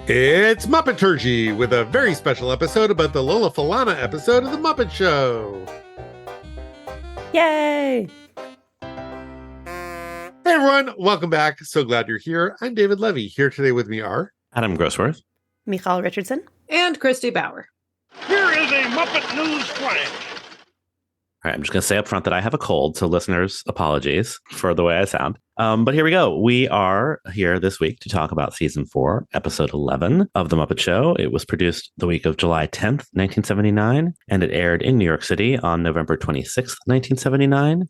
It's Muppeturgy with a very special episode about the Lola Falana episode of The Muppet Show. Yay! Hey everyone, welcome back. So glad you're here. I'm David Levy. Here today with me are Adam Grossworth, Michal Richardson, and Christy Bauer. Here is a Muppet News Flash. All right, I'm just going to say up front that I have a cold, so listeners, apologies for the way I sound. But here we go. We are here this week to talk about Season 4, Episode 11 of The Muppet Show. It was produced the week of July 10th, 1979, and it aired in New York City on November 26th, 1979.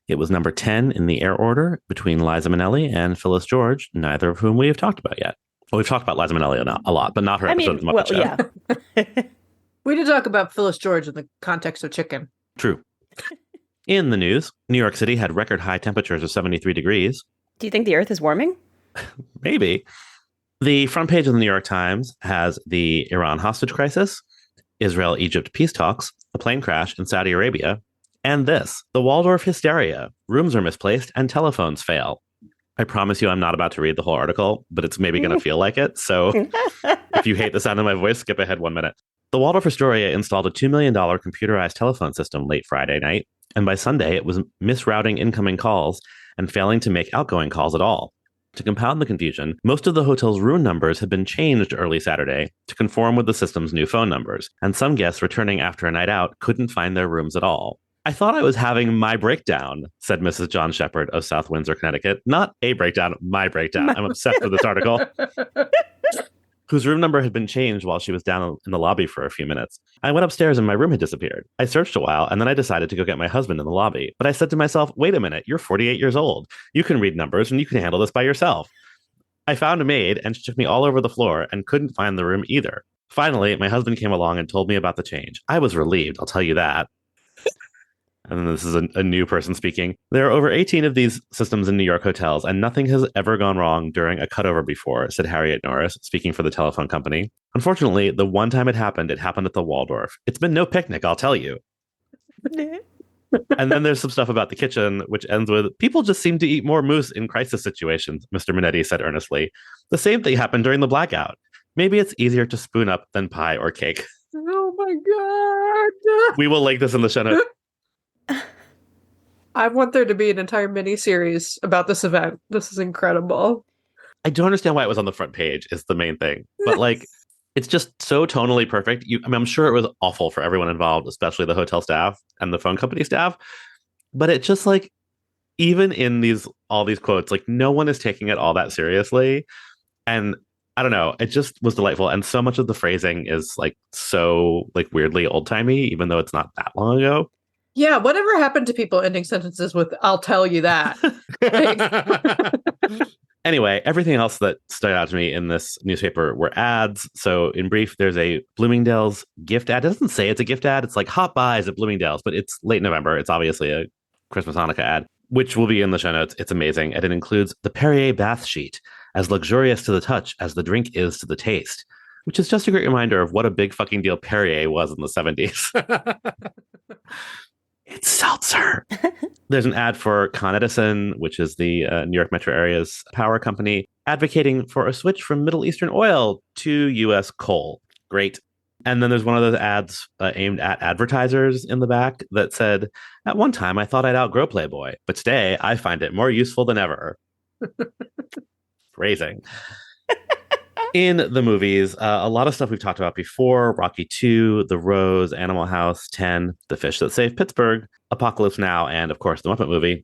It was number 10 in the air order between Liza Minnelli and Phyllis George, neither of whom we have talked about yet. Well, we've talked about Liza Minnelli a lot, but not her episode of The Muppet Show. Yeah. We did talk about Phyllis George in the context of chicken. True. In the news, New York City had record high temperatures of 73 degrees. Do you think the Earth is warming? Maybe. The front page of the New York Times has the Iran hostage crisis, Israel-Egypt peace talks, a plane crash in Saudi Arabia, and this, the Waldorf hysteria. Rooms are misplaced and telephones fail. I promise you I'm not about to read the whole article, but it's maybe going to feel like it. So if you hate the sound of my voice, skip ahead 1 minute. The Waldorf Astoria installed a $2 million computerized telephone system late Friday night, and by Sunday it was misrouting incoming calls and failing to make outgoing calls at all. To compound the confusion, most of the hotel's room numbers had been changed early Saturday to conform with the system's new phone numbers, and some guests returning after a night out couldn't find their rooms at all. I thought I was having my breakdown, said Mrs. John Shepard of South Windsor, Connecticut. Not a breakdown, my breakdown. I'm obsessed with this article. Whose room number had been changed while she was down in the lobby for a few minutes. I went upstairs and my room had disappeared. I searched a while and then I decided to go get my husband in the lobby. But I said to myself, wait a minute, you're 48 years old. You can read numbers and you can handle this by yourself. I found a maid and she took me all over the floor and couldn't find the room either. Finally, my husband came along and told me about the change. I was relieved, I'll tell you that. And this is a new person speaking. There are over 18 of these systems in New York hotels, and nothing has ever gone wrong during a cutover before, said Harriet Norris, speaking for the telephone company. Unfortunately, the one time it happened at the Waldorf. It's been no picnic, I'll tell you. And then there's some stuff about the kitchen, which ends with, people just seem to eat more mousse in crisis situations, Mr. Minetti said earnestly. The same thing happened during the blackout. Maybe it's easier to spoon up than pie or cake. Oh my God. We will link this in the show notes. I want there to be an entire mini-series about this event. This is incredible. I don't understand why it was on the front page is the main thing. But like, it's just so tonally perfect. I'm sure it was awful for everyone involved, especially the hotel staff and the phone company staff. But it just like, even in all these quotes, like no one is taking it all that seriously. And I don't know, it just was delightful. And so much of the phrasing is like so like weirdly old timey, even though it's not that long ago. Yeah, whatever happened to people ending sentences with, I'll tell you that? Anyway, everything else that stood out to me in this newspaper were ads. So in brief, there's a Bloomingdale's gift ad. It doesn't say it's a gift ad. It's like hot buys at Bloomingdale's, but it's late November. It's obviously a Christmas Hanukkah ad, which will be in the show notes. It's amazing. And it includes the Perrier bath sheet, as luxurious to the touch as the drink is to the taste, which is just a great reminder of what a big fucking deal Perrier was in the 70s. It's seltzer. There's an ad for Con Edison, which is the New York metro area's power company, advocating for a switch from Middle Eastern oil to U.S. coal. Great. And then there's one of those ads aimed at advertisers in the back that said, at one time I thought I'd outgrow Playboy, but today I find it more useful than ever. Phrasing. In the movies, a lot of stuff we've talked about before: Rocky 2, The Rose, Animal House, 10, The Fish That Saved Pittsburgh, Apocalypse Now, and of course, The Muppet Movie.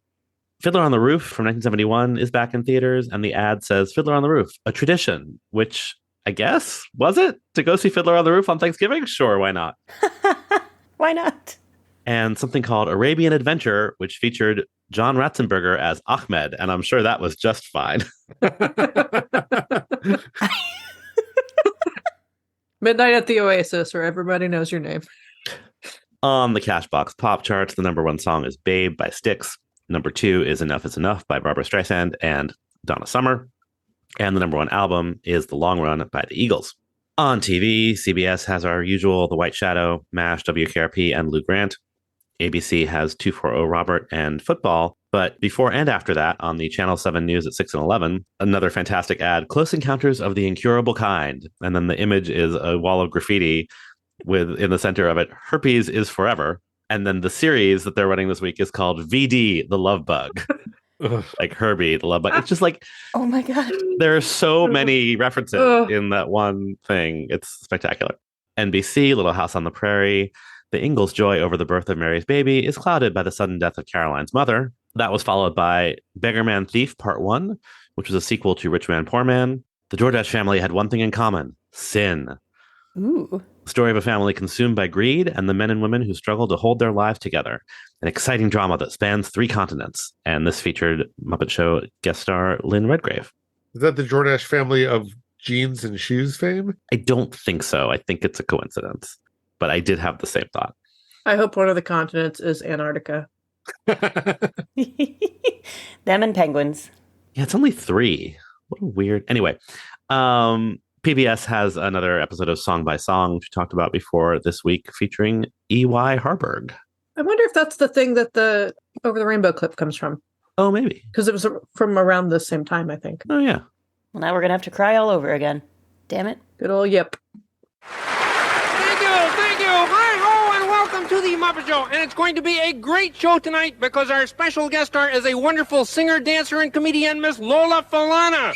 Fiddler on the Roof from 1971 is back in theaters, and the ad says Fiddler on the Roof, a tradition, which I guess, was it? To go see Fiddler on the Roof on Thanksgiving? Sure, why not? Why not? And something called Arabian Adventure, which featured John Ratzenberger as Ahmed, and I'm sure that was just fine. Midnight at the Oasis, where everybody knows your name. On the Cashbox Pop charts, the number one song is Babe by Styx. Number 2 is Enough is Enough by Barbra Streisand and Donna Summer. And the number 1 album is The Long Run by the Eagles. On TV, CBS has our usual The White Shadow, MASH, WKRP, and Lou Grant. ABC has 240 Robert and football, But before and after that, on the Channel 7 News at 6 and 11, another fantastic ad, Close Encounters of the Incurable Kind. And then the image is a wall of graffiti with, in the center of it, Herpes is Forever. And then the series that they're running this week is called VD, the Love Bug. Like Herbie, the Love Bug. It's just like, Oh my God. there are so many references in that one thing. It's spectacular. NBC, Little House on the Prairie. The Ingalls' joy over the birth of Mary's baby is clouded by the sudden death of Caroline's mother. That was followed by Beggar Man Thief Part 1, which was a sequel to Rich Man, Poor Man. The Jordache family had one thing in common: sin. Ooh. The story of a family consumed by greed and the men and women who struggle to hold their lives together. An exciting drama that spans 3 continents. And this featured Muppet Show guest star Lynn Redgrave. Is that the Jordache family of jeans and shoes fame? I don't think so. I think it's a coincidence. But I did have the same thought. I hope one of the continents is Antarctica. Them and penguins. Yeah, it's only 3. What a weird. Anyway, PBS has another episode of Song by Song, which we talked about before this week, featuring E.Y. Harburg. I wonder if that's the thing that the Over the Rainbow clip comes from. Oh, maybe. Because it was from around the same time, I think. Oh, yeah. Well, now we're going to have to cry all over again. Damn it. Good old yip. Thank you. Hi, ho, and welcome to the Muppet Show. And it's going to be a great show tonight because our special guest star is a wonderful singer, dancer, and comedian, Miss Lola Falana.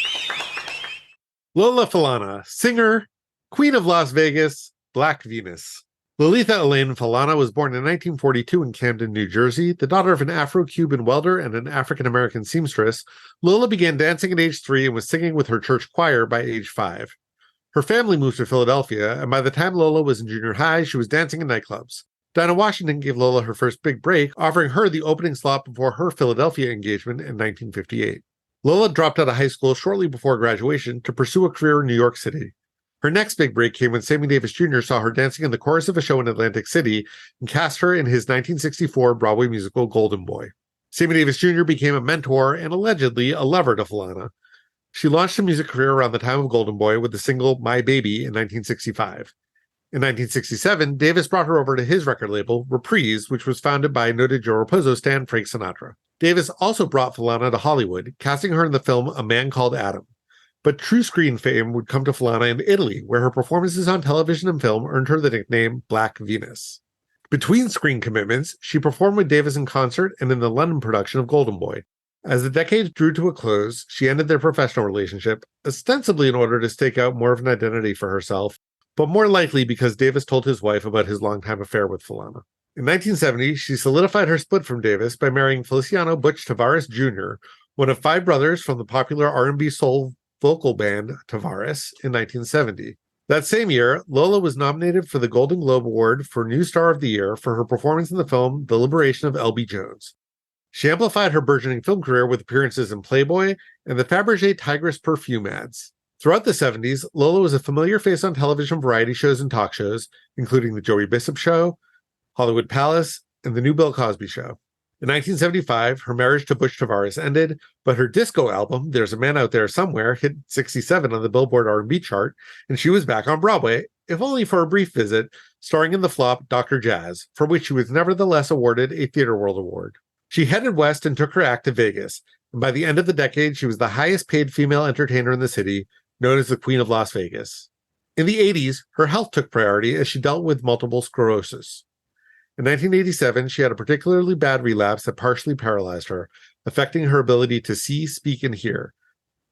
Lola Falana, singer, Queen of Las Vegas, Black Venus. Lolita Elaine Falana was born in 1942 in Camden, New Jersey. The daughter of an Afro-Cuban welder and an African-American seamstress, Lola began dancing at age 3 and was singing with her church choir by age 5. Her family moved to Philadelphia, and by the time Lola was in junior high, she was dancing in nightclubs. Dinah Washington gave Lola her first big break, offering her the opening slot before her Philadelphia engagement in 1958. Lola dropped out of high school shortly before graduation to pursue a career in New York City. Her next big break came when Sammy Davis Jr. saw her dancing in the chorus of a show in Atlantic City and cast her in his 1964 Broadway musical Golden Boy. Sammy Davis Jr. became a mentor and allegedly a lover to Falana. She launched a music career around the time of Golden Boy with the single My Baby in 1965. In 1967, Davis brought her over to his record label, Reprise, which was founded by noted Joe Raposo stan Frank Sinatra. Davis also brought Falana to Hollywood, casting her in the film A Man Called Adam. But true screen fame would come to Falana in Italy, where her performances on television and film earned her the nickname Black Venus. Between screen commitments, she performed with Davis in concert and in the London production of Golden Boy. As the decade drew to a close, she ended their professional relationship, ostensibly in order to stake out more of an identity for herself, but more likely because Davis told his wife about his longtime affair with Falana. In 1970, she solidified her split from Davis by marrying Feliciano Butch Tavares Jr., one of 5 brothers from the popular R&B soul vocal band Tavares, in 1970. That same year, Lola was nominated for the Golden Globe Award for New Star of the Year for her performance in the film The Liberation of L.B. Jones. She amplified her burgeoning film career with appearances in Playboy and the Fabergé Tigress perfume ads. Throughout the 70s, Lola was a familiar face on television variety shows and talk shows, including The Joey Bishop Show, Hollywood Palace, and The New Bill Cosby Show. In 1975, her marriage to Butch Tavares ended, but her disco album, There's a Man Out There Somewhere, hit 67 on the Billboard R&B chart, and she was back on Broadway, if only for a brief visit, starring in the flop Dr. Jazz, for which she was nevertheless awarded a Theatre World Award. She headed west and took her act to Vegas, and by the end of the decade, she was the highest paid female entertainer in the city, known as the Queen of Las Vegas. In the 80s, her health took priority as she dealt with multiple sclerosis. In 1987, she had a particularly bad relapse that partially paralyzed her, affecting her ability to see, speak, and hear.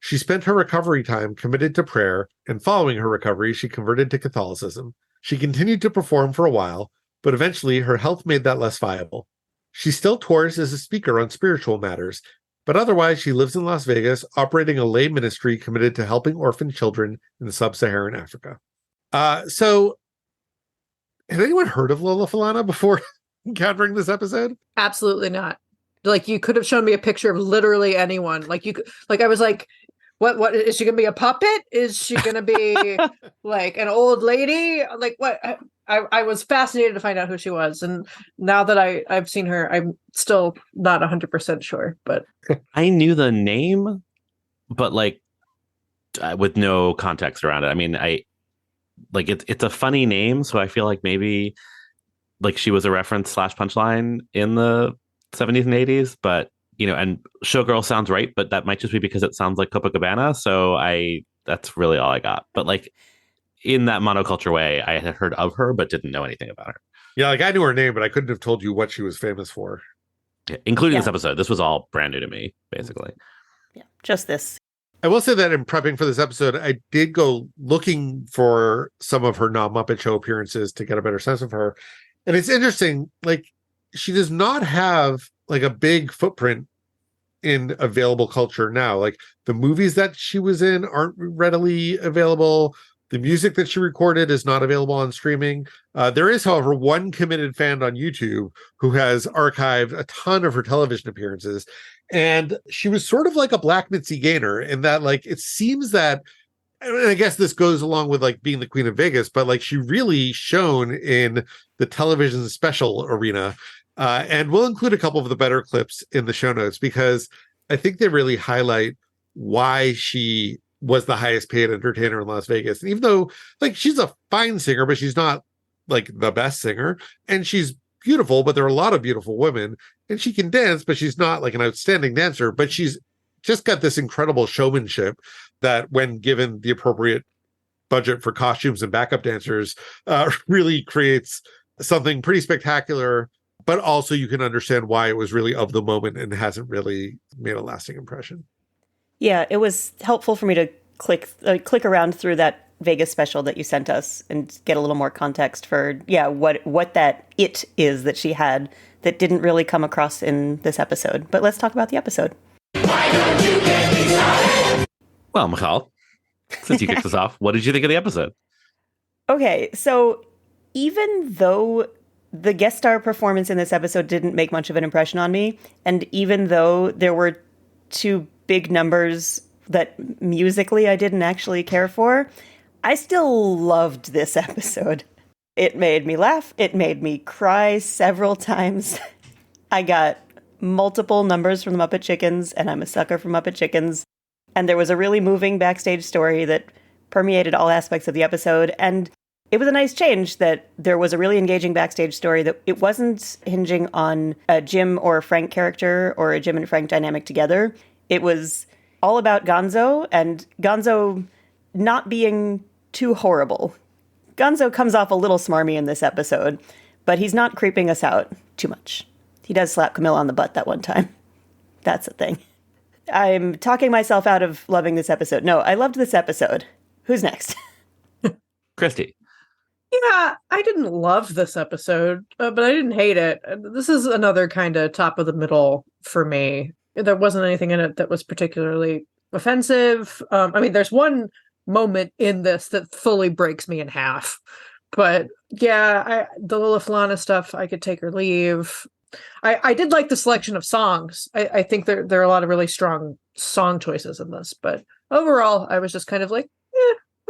She spent her recovery time committed to prayer, and following her recovery, she converted to Catholicism. She continued to perform for a while, but eventually her health made that less viable. She still tours as a speaker on spiritual matters, but otherwise she lives in Las Vegas, operating a lay ministry committed to helping orphan children in sub-Saharan Africa. So, had anyone heard of Lola Falana before encountering this episode? Absolutely not. Like, you could have shown me a picture of literally anyone. Like, you could, like, I was like, what is she gonna be, a puppet? Is she gonna be like an old lady? Like, what? I was fascinated to find out who she was, and now that I've seen her, I'm still not 100% sure. But I knew the name, but like with no context around it. I mean, it's a funny name, so I feel like maybe like she was a reference / punchline in the 70s and 80s, but and Showgirl sounds right, but that might just be because it sounds like Copacabana. So that's really all I got. But like in that monoculture way, I had heard of her, but didn't know anything about her. Yeah, like I knew her name, but I couldn't have told you what she was famous for. Yeah, including this Yeah. episode. This was all brand new to me, basically. Yeah, just this. I will say that in prepping for this episode, I did go looking for some of her non-Muppet Show appearances to get a better sense of her. And it's interesting, like, she does not have like a big footprint in available culture now. Like the movies that she was in aren't readily available. The music that she recorded is not available on streaming. There is, however, one committed fan on YouTube who has archived a ton of her television appearances. And she was sort of like a Black Mitzi Gaynor in that, like, it seems that, and I guess this goes along with like being the Queen of Vegas, but like she really shone in the television special arena. And we'll include a couple of the better clips in the show notes because I think they really highlight why she was the highest paid entertainer in Las Vegas. And even though like she's a fine singer, but she's not like the best singer, and she's beautiful, but there are a lot of beautiful women, and she can dance, but she's not like an outstanding dancer, but she's just got this incredible showmanship that when given the appropriate budget for costumes and backup dancers, really creates something pretty spectacular, but also you can understand why it was really of the moment and hasn't really made a lasting impression. Yeah, it was helpful for me to click around through that Vegas special that you sent us and get a little more context for what that it is that she had that didn't really come across in this episode. But let's talk about the episode. Why don't you get me started? Well, Michal, since you kicked us off, what did you think of the episode? Okay, so even though the guest star performance in this episode didn't make much of an impression on me, and even though there were two big numbers that musically I didn't actually care for, I still loved this episode. It made me laugh. It made me cry several times. I got multiple numbers from the Muppet Chickens, and I'm a sucker for Muppet Chickens. And there was a really moving backstage story that permeated all aspects of the episode. And it was a nice change that there was a really engaging backstage story that it wasn't hinging on a Jim or a Frank character or a Jim and Frank dynamic together. It was all about Gonzo and Gonzo not being too horrible. Gonzo comes off a little smarmy in this episode, but he's not creeping us out too much. He does slap Camilla on the butt that one time. That's a thing. I'm talking myself out of loving this episode. No, I loved this episode. Who's next? Christy. Yeah, I didn't love this episode, but I didn't hate it. This is another kind of top of the middle for me. There wasn't anything in it that was particularly offensive. I mean, there's one moment in this that fully breaks me in half. But yeah, the Lola Falana stuff, I could take or leave. I did like the selection of songs. I think there are a lot of really strong song choices in this. But overall, I was just kind of like,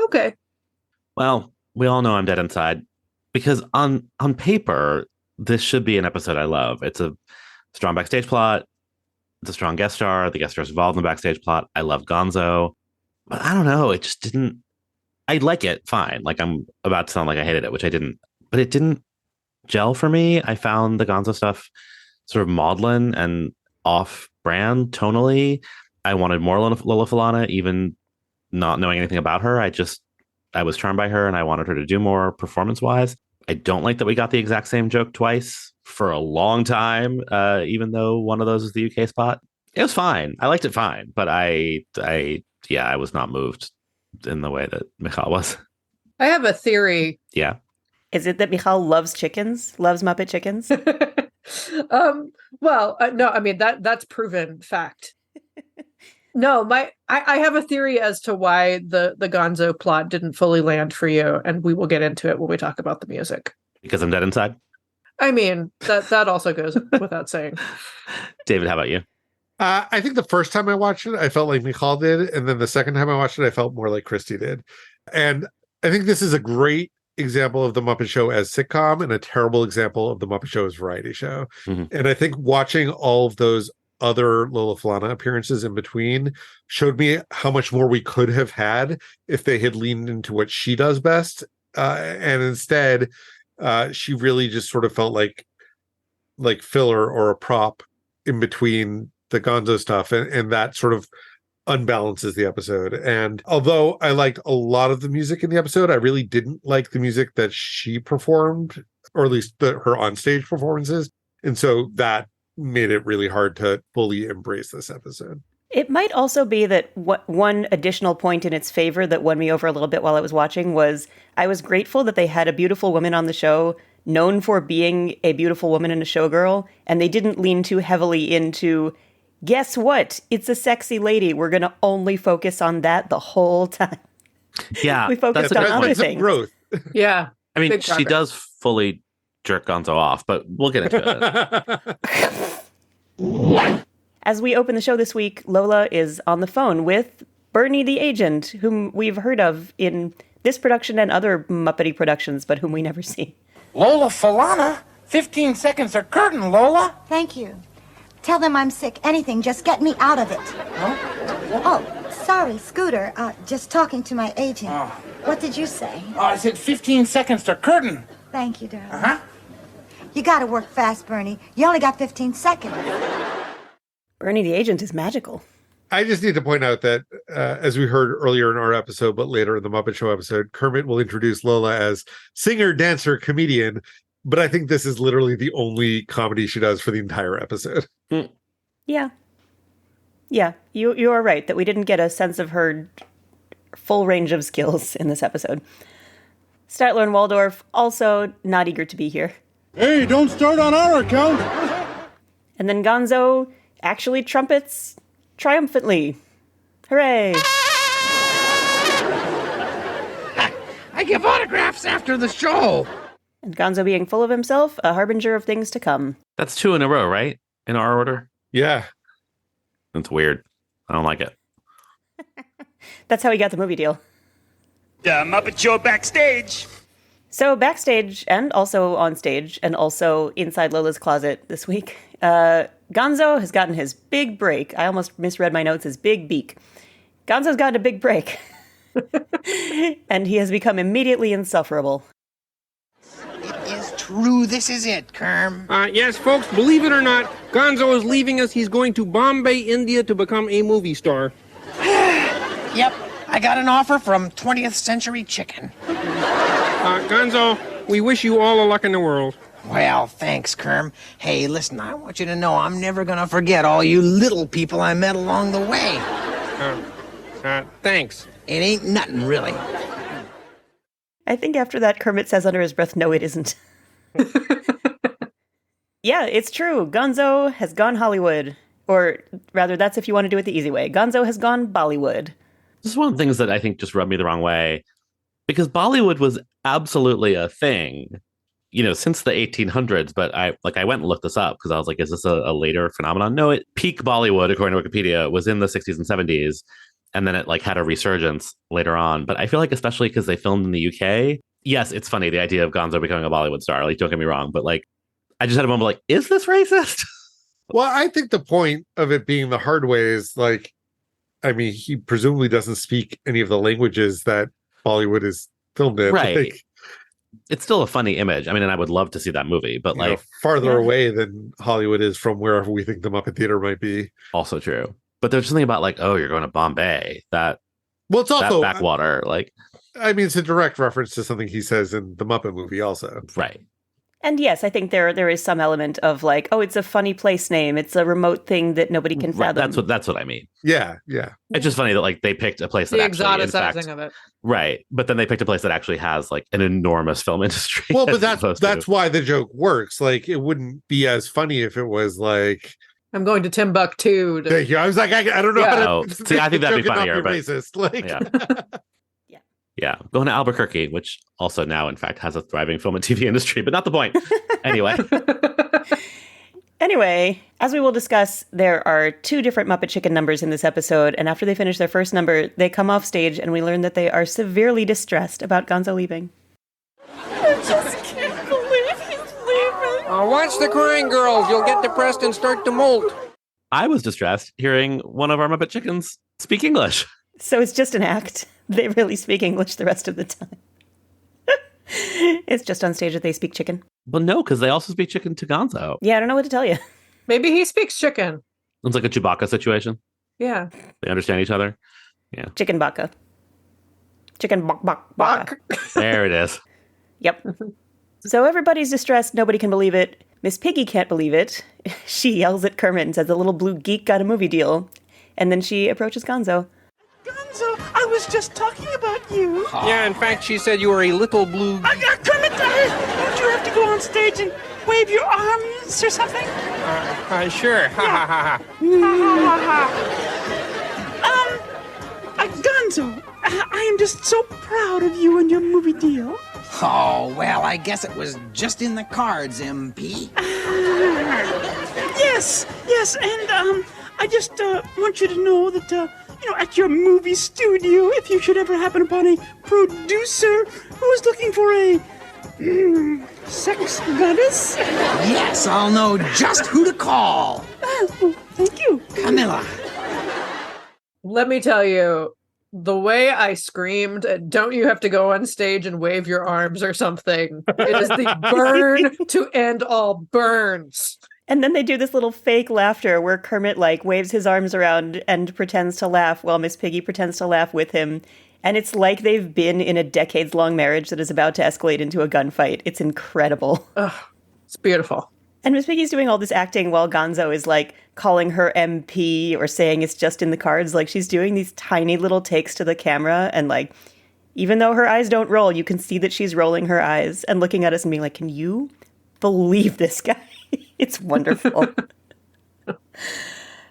okay. Well, we all know I'm dead inside because on paper, this should be an episode I love. It's a strong backstage plot. It's a strong guest star. The guest star's involved in the backstage plot. I love Gonzo. But I don't know. It just didn't. I like it. Fine. Like I'm about to sound like I hated it, which I didn't. But it didn't gel for me. I found the Gonzo stuff sort of maudlin and off-brand tonally. I wanted more Lola Falana, even not knowing anything about her. I was charmed by her and I wanted her to do more performance-wise. I don't like that we got the exact same joke twice for a long time, even though one of those is the UK spot. It was fine. I liked it fine, but I was not moved in the way that Michal was. I have a theory. Yeah. Is it that Michal loves chickens? Loves Muppet Chickens? No, I mean, that's proven fact. No, I have a theory as to why the Gonzo plot didn't fully land for you, and we will get into it when we talk about the music. Because I'm dead inside? I mean, that also goes without saying. David, how about you? I think the first time I watched it, I felt like Michal did. And then the second time I watched it, I felt more like Christy did. And I think this is a great example of the Muppet Show as sitcom and a terrible example of the Muppet Show as variety show. Mm-hmm. And I think watching all of those other Lola Falana appearances in between showed me how much more we could have had if they had leaned into what she does best. And instead, she really just sort of felt like filler or a prop in between the Gonzo stuff, and that sort of unbalances the episode. And although I liked a lot of the music in the episode, I really didn't like the music that she performed, or at least her onstage performances. And so that made it really hard to fully embrace this episode. It might also be that one additional point in its favor that won me over a little bit while I was watching was I was grateful that they had a beautiful woman on the show, known for being a beautiful woman and a showgirl, and they didn't lean too heavily into, guess what? It's a sexy lady. We're going to only focus on that the whole time. Yeah. We focused on other things. Growth. Yeah. I mean, Big she progress. does fully jerk Gonzo off, but we'll get into it. As we open the show this week, Lola is on the phone with Bernie the agent, whom we've heard of in this production and other Muppety productions, but whom we never see. Lola Falana? 15 seconds are curtain, Lola. Thank you. Tell them I'm sick. Anything. Just get me out of it. Oh, sorry, Scooter. Just talking to my agent. What did you say? I said 15 seconds to curtain. Thank you, darling. Uh-huh. You gotta work fast, Bernie. You only got 15 seconds. Bernie the agent is magical. I just need to point out that, as we heard earlier in our episode, but later in the Muppet Show episode, Kermit will introduce Lola as singer, dancer, comedian. But I think this is literally the only comedy she does for the entire episode. Yeah. Yeah, you are right that we didn't get a sense of her full range of skills in this episode. Statler and Waldorf also not eager to be here. Hey, don't start on our account. And then Gonzo actually trumpets triumphantly. Hooray! I give autographs after the show. And Gonzo being full of himself, a harbinger of things to come. That's 2 in a row, right? In our order? Yeah. That's weird. I don't like it. That's how he got the movie deal. The Muppet Show backstage. So backstage and also on stage and also inside Lola's closet this week, Gonzo has gotten his big break. I almost misread my notes as big beak. Gonzo's gotten a big break. And he has become immediately insufferable. It is true. This is it, Kerm. Yes, folks, believe it or not, Gonzo is leaving us. He's going to Bombay, India to become a movie star. Yep. I got an offer from 20th Century Chicken. Gonzo, we wish you all the luck in the world. Well, thanks, Kerm. Hey, listen, I want you to know I'm never gonna forget all you little people I met along the way. Thanks. It ain't nothing, really. I think after that, Kermit says under his breath, no, it isn't. Yeah, it's true. Gonzo has gone Hollywood. Or rather, that's if you want to do it the easy way. Gonzo has gone Bollywood. This is one of the things that I think just rubbed me the wrong way. Because Bollywood was absolutely a thing, since the 1800s. But I went and looked this up because I was like, is this a later phenomenon? No, peak Bollywood, according to Wikipedia, was in the 60s and 70s. And then it had a resurgence later on. But I feel like especially because they filmed in the UK. Yes, it's funny, the idea of Gonzo becoming a Bollywood star. Don't get me wrong. But I just had a moment is this racist? Well, I think the point of it being the hard way is he presumably doesn't speak any of the languages that Bollywood is filmed in. Right. It's still a funny image. I mean, and I would love to see that movie, but farther away than Hollywood is from wherever we think the Muppet Theater might be. Also true. But there's something about you're going to Bombay. It's also that backwater. It's a direct reference to something he says in the Muppet movie also. Right. And yes, I think there is some element of it's a funny place name. It's a remote thing that nobody can fathom. That's what I mean. Yeah, yeah. It's just funny that they picked a place that The actually, exoticizing of it. Right. But then they picked a place that actually has an enormous film industry. Well, but that's why the joke works. It wouldn't be as funny if it was I'm going to Timbuktu. Thank you. I was I don't know how to see, I think that'd be funnier, but racist. Yeah, going to Albuquerque, which also now, in fact, has a thriving film and TV industry, but not the point. Anyway, as we will discuss, there are 2 different Muppet Chicken numbers in this episode, and after they finish their first number, they come off stage and we learn that they are severely distressed about Gonzo leaving. I just can't believe he's leaving. Watch the crying girls. You'll get depressed and start to molt. I was distressed hearing one of our Muppet Chickens speak English. So it's just an act. They really speak English the rest of the time. It's just on stage that they speak chicken. Well, no, because they also speak chicken to Gonzo. Yeah, I don't know what to tell you. Maybe he speaks chicken. It's like a Chewbacca situation. Yeah. They understand each other. Chicken baka. Chicken baka. There it is. Yep. So everybody's distressed. Nobody can believe it. Miss Piggy can't believe it. She yells at Kermit and says the little blue geek got a movie deal. And then she approaches Gonzo. Gonzo, I was just talking about you. Yeah, in fact, she said you were a little blue. Kermit, don't you have to go on stage and wave your arms or something? Sure. Ha ha ha ha. Gonzo, I am just so proud of you and your movie deal. Oh, well, I guess it was just in the cards, MP. Yes, and I just want you to know that, at your movie studio, if you should ever happen upon a producer who is looking for a sex goddess. Yes, I'll know just who to call. Oh, thank you. Camilla. Let me tell you, the way I screamed, don't you have to go on stage and wave your arms or something? It is the burn to end all burns. And then they do this little fake laughter where Kermit waves his arms around and pretends to laugh while Miss Piggy pretends to laugh with him. And it's like they've been in a decades-long marriage that is about to escalate into a gunfight. It's incredible. Ugh, it's beautiful. And Miss Piggy's doing all this acting while Gonzo is calling her MP or saying it's just in the cards. She's doing these tiny little takes to the camera. And even though her eyes don't roll, you can see that she's rolling her eyes and looking at us and being like, can you believe this guy? It's wonderful.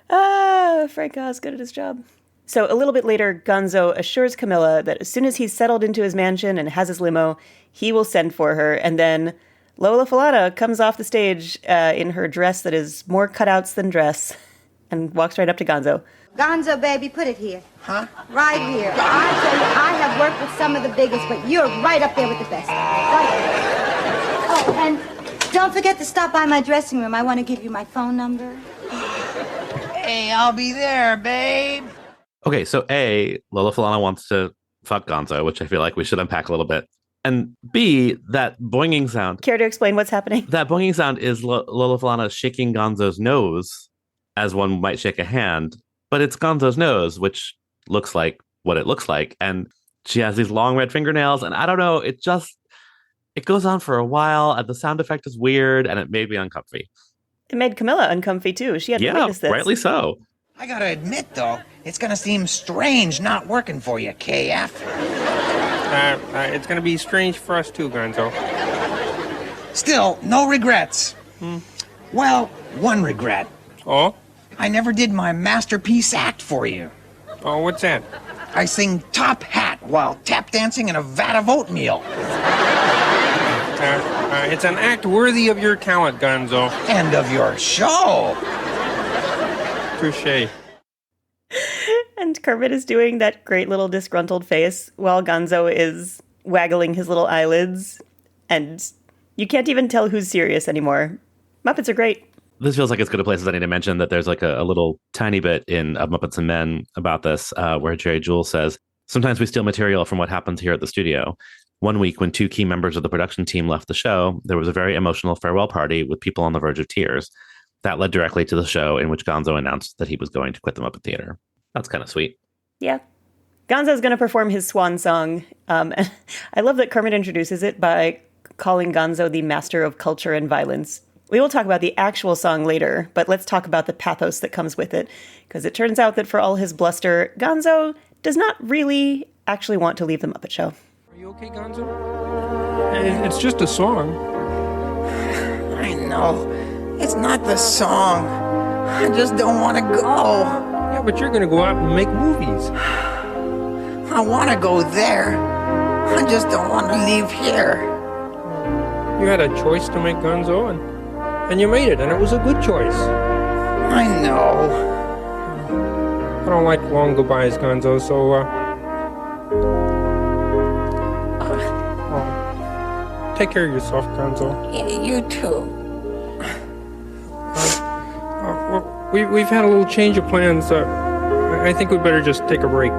Frank Oz, good at his job. So a little bit later, Gonzo assures Camilla that as soon as he's settled into his mansion and has his limo, he will send for her. And then Lola Falana comes off the stage in her dress that is more cutouts than dress and walks right up to Gonzo. Gonzo, baby, put it here. Huh? Right here. I tell you, I have worked with some of the biggest, but you're right up there with the best. Right there. Oh, and don't forget to stop by my dressing room. I want to give you my phone number. Hey, I'll be there, babe. Okay, so A, Lola Falana wants to fuck Gonzo, which I feel like we should unpack a little bit. And B, that boinging sound. Care to explain what's happening? That boinging sound is Lola Falana shaking Gonzo's nose as one might shake a hand. But it's Gonzo's nose, which looks like what it looks like. And she has these long red fingernails. And I don't know, it goes on for a while. And the sound effect is weird. And it made me uncomfy. It made Camilla uncomfy, too. She had to witness this. Rightly so. I gotta admit, though, it's gonna seem strange not working for you, KF. It's gonna be strange for us too, Gonzo. Still, no regrets. Well, one regret. Oh? I never did my masterpiece act for you. Oh, what's that? I sing Top Hat while tap dancing in a vat of oatmeal. It's an act worthy of your talent, Gonzo. And of your show. Touché. And Kermit is doing that great little disgruntled face while Gonzo is waggling his little eyelids. And you can't even tell who's serious anymore. Muppets are great. This feels like as good a place as I need to mention that there's a little tiny bit in Muppets and Men about this where Jerry Jules says, sometimes we steal material from what happens here at the studio. One week when two key members of the production team left the show, there was a very emotional farewell party with people on the verge of tears. That led directly to the show in which Gonzo announced that he was going to quit the Muppet Theater. That's kind of sweet. Yeah. Gonzo's going to perform his swan song. I love that Kermit introduces it by calling Gonzo the master of culture and violence. We will talk about the actual song later, but let's talk about the pathos that comes with it, because it turns out that for all his bluster, Gonzo does not really actually want to leave the Muppet Show. Are you okay, Gonzo? It's just a song. I know. It's not the song. I just don't want to go. Yeah, but you're going to go out and make movies. I want to go there. I just don't want to leave here. You had a choice to make, Gonzo, and you made it, and it was a good choice. I know. I don't like long goodbyes, Gonzo, so, take care of yourself, Gonzo. Yeah, you too. We've had a little change of plans. I think we better just take a break.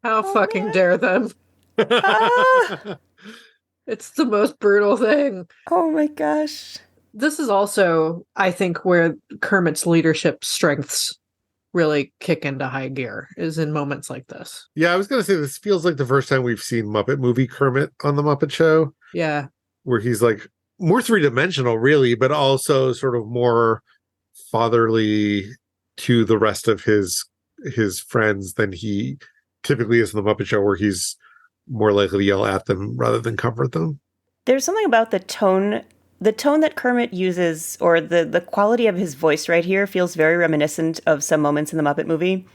How fucking dare them? It's the most brutal thing. Oh my gosh. This is also, I think, where Kermit's leadership strengths really kick into high gear, is in moments like this. Yeah, I was going to say this feels like the first time we've seen Muppet movie Kermit on the Muppet Show. Yeah. Where he's like more three-dimensional, really, but also sort of more fatherly to the rest of his friends than he typically is in the Muppet Show, where he's more likely to yell at them rather than comfort them. There's something about the tone that Kermit uses, or the quality of his voice right here, feels very reminiscent of some moments in the Muppet movie,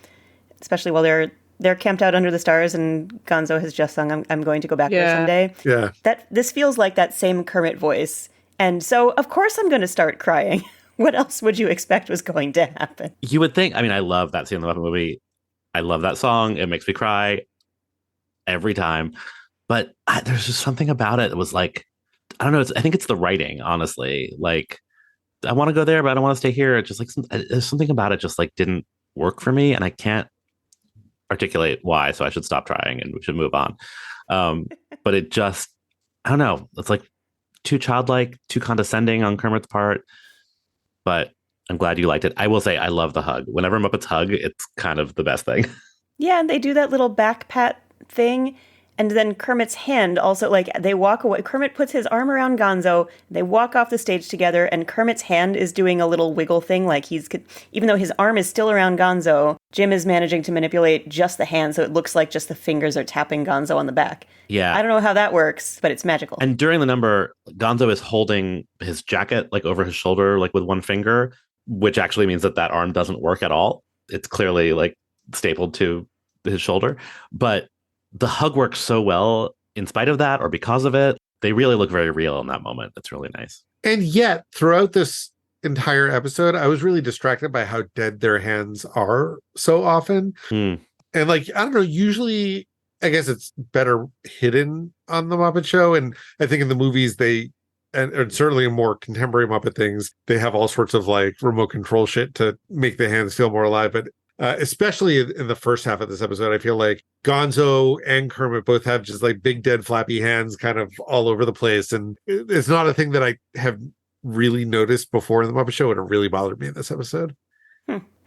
especially while they're camped out under the stars and Gonzo has just sung I'm going to go back there someday. Yeah. This feels like that same Kermit voice. And so, of course, I'm going to start crying. What else would you expect was going to happen? You would think, I love that scene in the Muppet movie. I love that song. It makes me cry every time. But there's just something about it that was like, I don't know. I think it's the writing, honestly. Like, I want to go there, but I don't want to stay here. It's just like, there's something about it just like didn't work for me. And I can't articulate why, so I should stop trying and we should move on. But it just, I don't know. It's like too childlike, too condescending on Kermit's part. But I'm glad you liked it. I will say I love the hug. Whenever Muppets hug, it's kind of the best thing. Yeah, and they do that little back pat thing. And then Kermit's hand also, like, they walk away. Kermit puts his arm around Gonzo. They walk off the stage together, and Kermit's hand is doing a little wiggle thing. Like, even though his arm is still around Gonzo, Jim is managing to manipulate just the hand, so it looks like just the fingers are tapping Gonzo on the back. Yeah. I don't know how that works, but it's magical. And during the number, Gonzo is holding his jacket, like, over his shoulder, like, with one finger, which actually means that arm doesn't work at all. It's clearly, like, stapled to his shoulder. But the hug works so well in spite of that, or because of it. They really look very real in that moment. It's really nice. And yet, throughout this entire episode, I was really distracted by how dead their hands are so often. And like, I don't know, usually, I guess it's better hidden on the Muppet Show. And I think in the movies, and certainly in more contemporary Muppet things, they have all sorts of like remote control shit to make the hands feel more alive. But especially in the first half of this episode, I feel like Gonzo and Kermit both have just like big, dead, flappy hands kind of all over the place. And it's not a thing that I have really noticed before in the Muppet Show, and it really bothered me in this episode.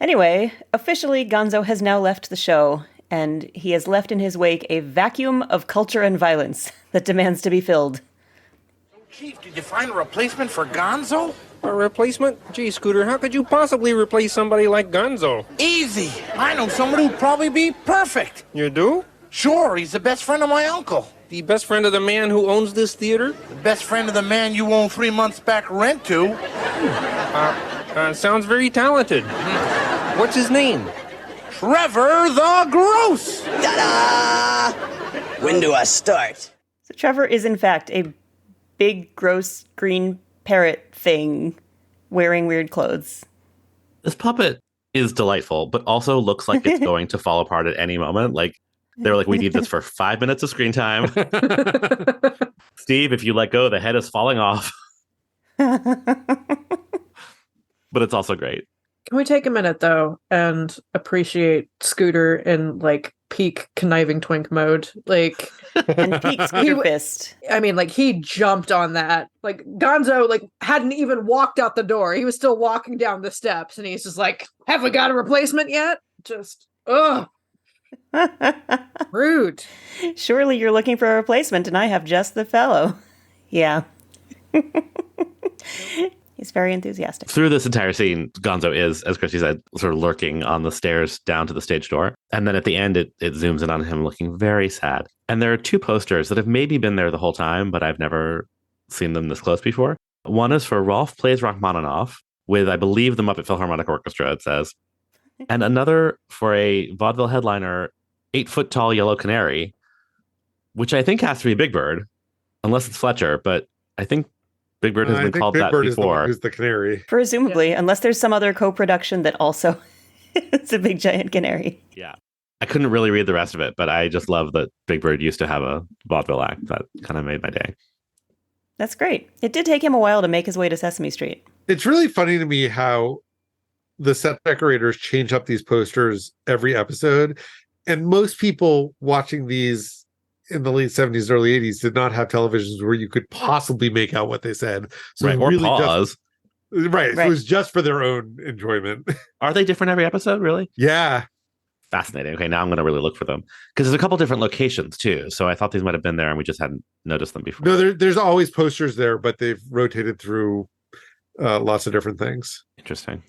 Anyway, officially, Gonzo has now left the show, and he has left in his wake a vacuum of culture and violence that demands to be filled. Chief, did you find a replacement for Gonzo? A replacement? Gee, Scooter, how could you possibly replace somebody like Gonzo? Easy. I know somebody who'd probably be perfect. You do? Sure, he's the best friend of my uncle. The best friend of the man who owns this theater? The best friend of the man you own 3 months back rent to. Sounds very talented. What's his name? Trevor the Gross! Ta-da! When do I start? So Trevor is, in fact, a big, gross, green parrot thing wearing weird clothes. This puppet is delightful, but also looks like it's going to fall apart at any moment. Like, they're like, we need this for 5 minutes of screen time. Steve, if you let go, the head is falling off. But it's also great. Can we take a minute, though, and appreciate Scooter in, like, peak conniving twink mode? Like, and peak Scooter fist. I mean, like, he jumped on that. Like, Gonzo, like, hadn't even walked out the door. He was still walking down the steps, and he's just like, have we got a replacement yet? Just, ugh. Rude. Surely you're looking for a replacement, and I have just the fellow. Yeah. He's very enthusiastic. Through this entire scene, Gonzo is, as Christy said, sort of lurking on the stairs down to the stage door. And then at the end, it zooms in on him looking very sad. And there are 2 posters that have maybe been there the whole time, but I've never seen them this close before. One is for Rolf Plays Rachmaninoff with, I believe, the Muppet Philharmonic Orchestra, it says. And another for a vaudeville headliner, 8-foot-tall yellow canary, which I think has to be Big Bird, unless it's Fletcher, but I think Big Bird has been called Big that Bird before. Is the canary. Presumably, unless there's some other co-production that also is a big giant canary. Yeah. I couldn't really read the rest of it, but I just love that Big Bird used to have a vaudeville act. That kind of made my day. That's great. It did take him a while to make his way to Sesame Street. It's really funny to me how the set decorators change up these posters every episode. And most people watching these in the late 70s, early 80s did not have televisions where you could possibly make out what they said. So Right, it was or really pause. right. Right. It was just for their own enjoyment. Are they different every episode, really? Yeah. Fascinating. Okay, now I'm going to really look for them. Because there's a couple different locations, too. So I thought these might have been there and we just hadn't noticed them before. No, there's always posters there, but they've rotated through lots of different things. Interesting.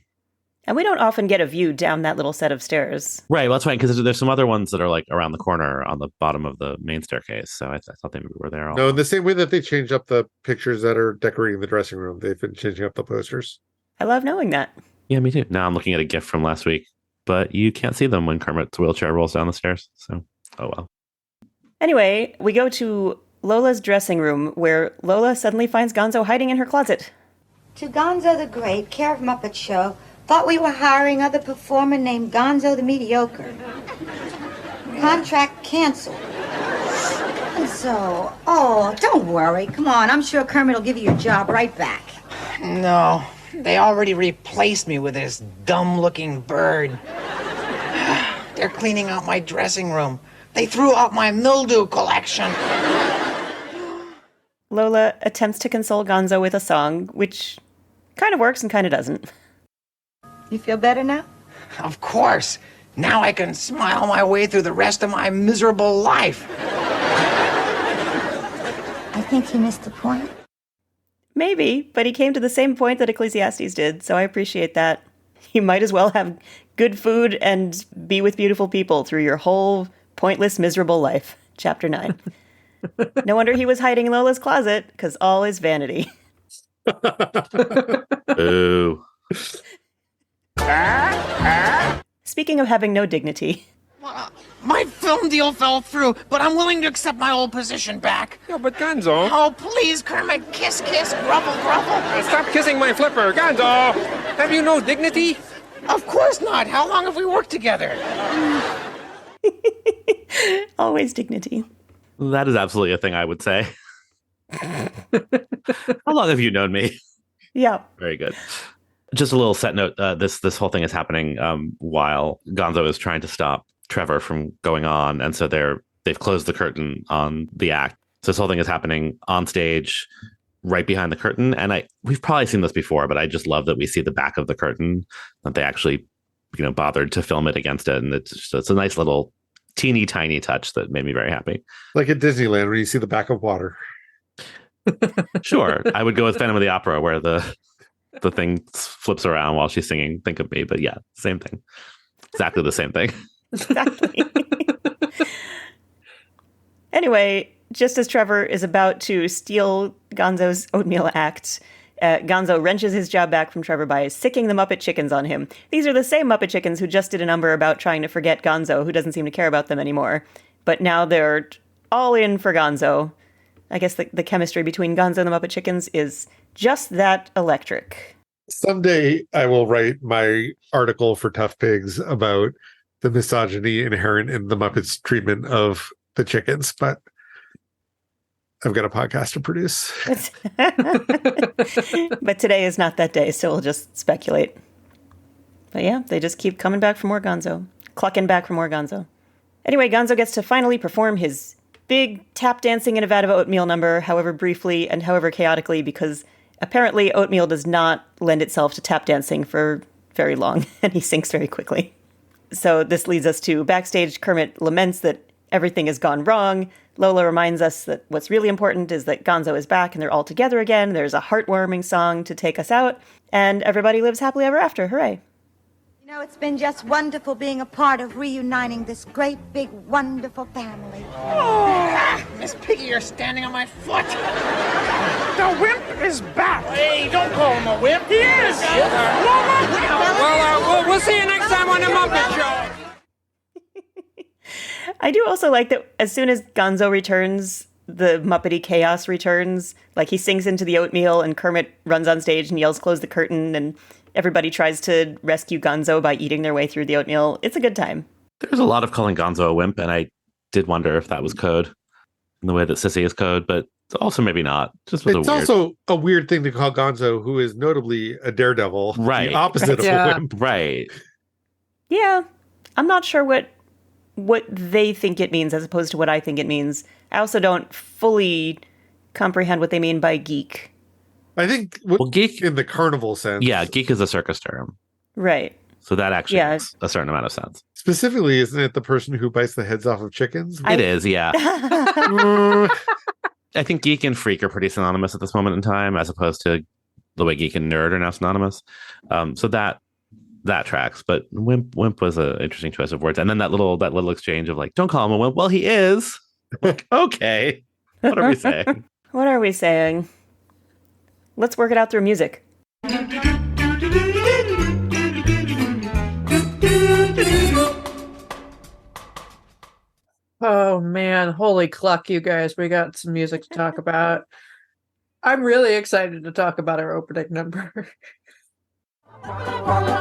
And we don't often get a view down that little set of stairs. Right, well, that's right, because there's some other ones that are like around the corner on the bottom of the main staircase. So I thought they were there. No, in the same way that they changed up the pictures that are decorating the dressing room, they've been changing up the posters. I love knowing that. Yeah, me too. Now I'm looking at a GIF from last week, but you can't see them when Kermit's wheelchair rolls down the stairs. So, oh well. Anyway, we go to Lola's dressing room, where Lola suddenly finds Gonzo hiding in her closet. To Gonzo the Great, care of Muppet Show, thought we were hiring other performer named Gonzo the Mediocre. Contract canceled. Gonzo, oh, don't worry. Come on, I'm sure Kermit will give you your job right back. No, they already replaced me with this dumb-looking bird. They're cleaning out my dressing room. They threw out my mildew collection. Lola attempts to console Gonzo with a song, which kind of works and kind of doesn't. You feel better now? Of course. Now I can smile my way through the rest of my miserable life. I think he missed the point. Maybe, but he came to the same point that Ecclesiastes did, so I appreciate that. You might as well have good food and be with beautiful people through your whole pointless, miserable life. Chapter 9. No wonder he was hiding in Lola's closet, because all is vanity. Ooh. Speaking of having no dignity. My film deal fell through, but I'm willing to accept my old position back. Yeah, but Gonzo... Oh, please, Kermit, kiss, kiss, grovel, grovel. Stop kissing my flipper, Gonzo! Have you no dignity? Of course not. How long have we worked together? Always dignity. That is absolutely a thing I would say. How long have you known me? Yeah. Very good. Just a little set note. This whole thing is happening while Gonzo is trying to stop Trevor from going on, and so they've closed the curtain on the act. So this whole thing is happening on stage, right behind the curtain. And we've probably seen this before, but I just love that we see the back of the curtain, that they actually, bothered to film it against it, and it's a nice little teeny tiny touch that made me very happy. Like at Disneyland, where you see the back of water. Sure, I would go with Phantom of the Opera, where the thing flips around while she's singing "Think of Me," but yeah, same thing, exactly the same thing. Exactly. Anyway, just as Trevor is about to steal Gonzo's oatmeal act, Gonzo wrenches his job back from Trevor by sicking the Muppet chickens on him. These are the same Muppet chickens who just did a number about trying to forget Gonzo, who doesn't seem to care about them anymore. But now they're all in for Gonzo. I guess the chemistry between Gonzo and the Muppet chickens is just that electric. Someday I will write my article for Tough Pigs about the misogyny inherent in the Muppets' treatment of the chickens, but I've got a podcast to produce. But today is not that day, so we'll just speculate. But yeah, they just keep coming back for more Gonzo. Clucking back for more Gonzo. Anyway, Gonzo gets to finally perform his big tap dancing in a vat of oatmeal number, however briefly and however chaotically, because apparently oatmeal does not lend itself to tap dancing for very long, and he sinks very quickly. So this leads us to backstage. Kermit laments that everything has gone wrong. Lola reminds us that what's really important is that Gonzo is back and they're all together again. There's a heartwarming song to take us out, and everybody lives happily ever after. Hooray. You know, it's been just wonderful being a part of reuniting this great, big, wonderful family. Oh, Miss Piggy, you're standing on my foot. The wimp is back. Hey, don't call him a wimp. He is. Well, we'll see you next time on The Muppet Show. I do also like that as soon as Gonzo returns, the Muppety chaos returns. Like, he sinks into the oatmeal and Kermit runs on stage and yells, "Close the curtain," and everybody tries to rescue Gonzo by eating their way through the oatmeal. It's a good time. There's a lot of calling Gonzo a wimp, and I did wonder if that was code in the way that Sissy is code, but also maybe not. Just was It's also a weird thing to call Gonzo, who is notably a daredevil, right? The opposite of a wimp, right? Yeah, I'm not sure what they think it means as opposed to what I think it means. I also don't fully comprehend what they mean by geek. I think geek in the carnival sense. Yeah, geek is a circus term. Right. So that actually makes a certain amount of sense. Specifically, isn't it the person who bites the heads off of chickens? It is, yeah. I think geek and freak are pretty synonymous at this moment in time, as opposed to the way geek and nerd are now synonymous. So that tracks. But wimp was an interesting choice of words. And then that little exchange of like, don't call him a wimp. Well, he is. Like, okay. What are we saying? What are we saying? Let's work it out through music. Oh man, holy cluck, you guys. We got some music to talk about. I'm really excited to talk about our opening number. I'm going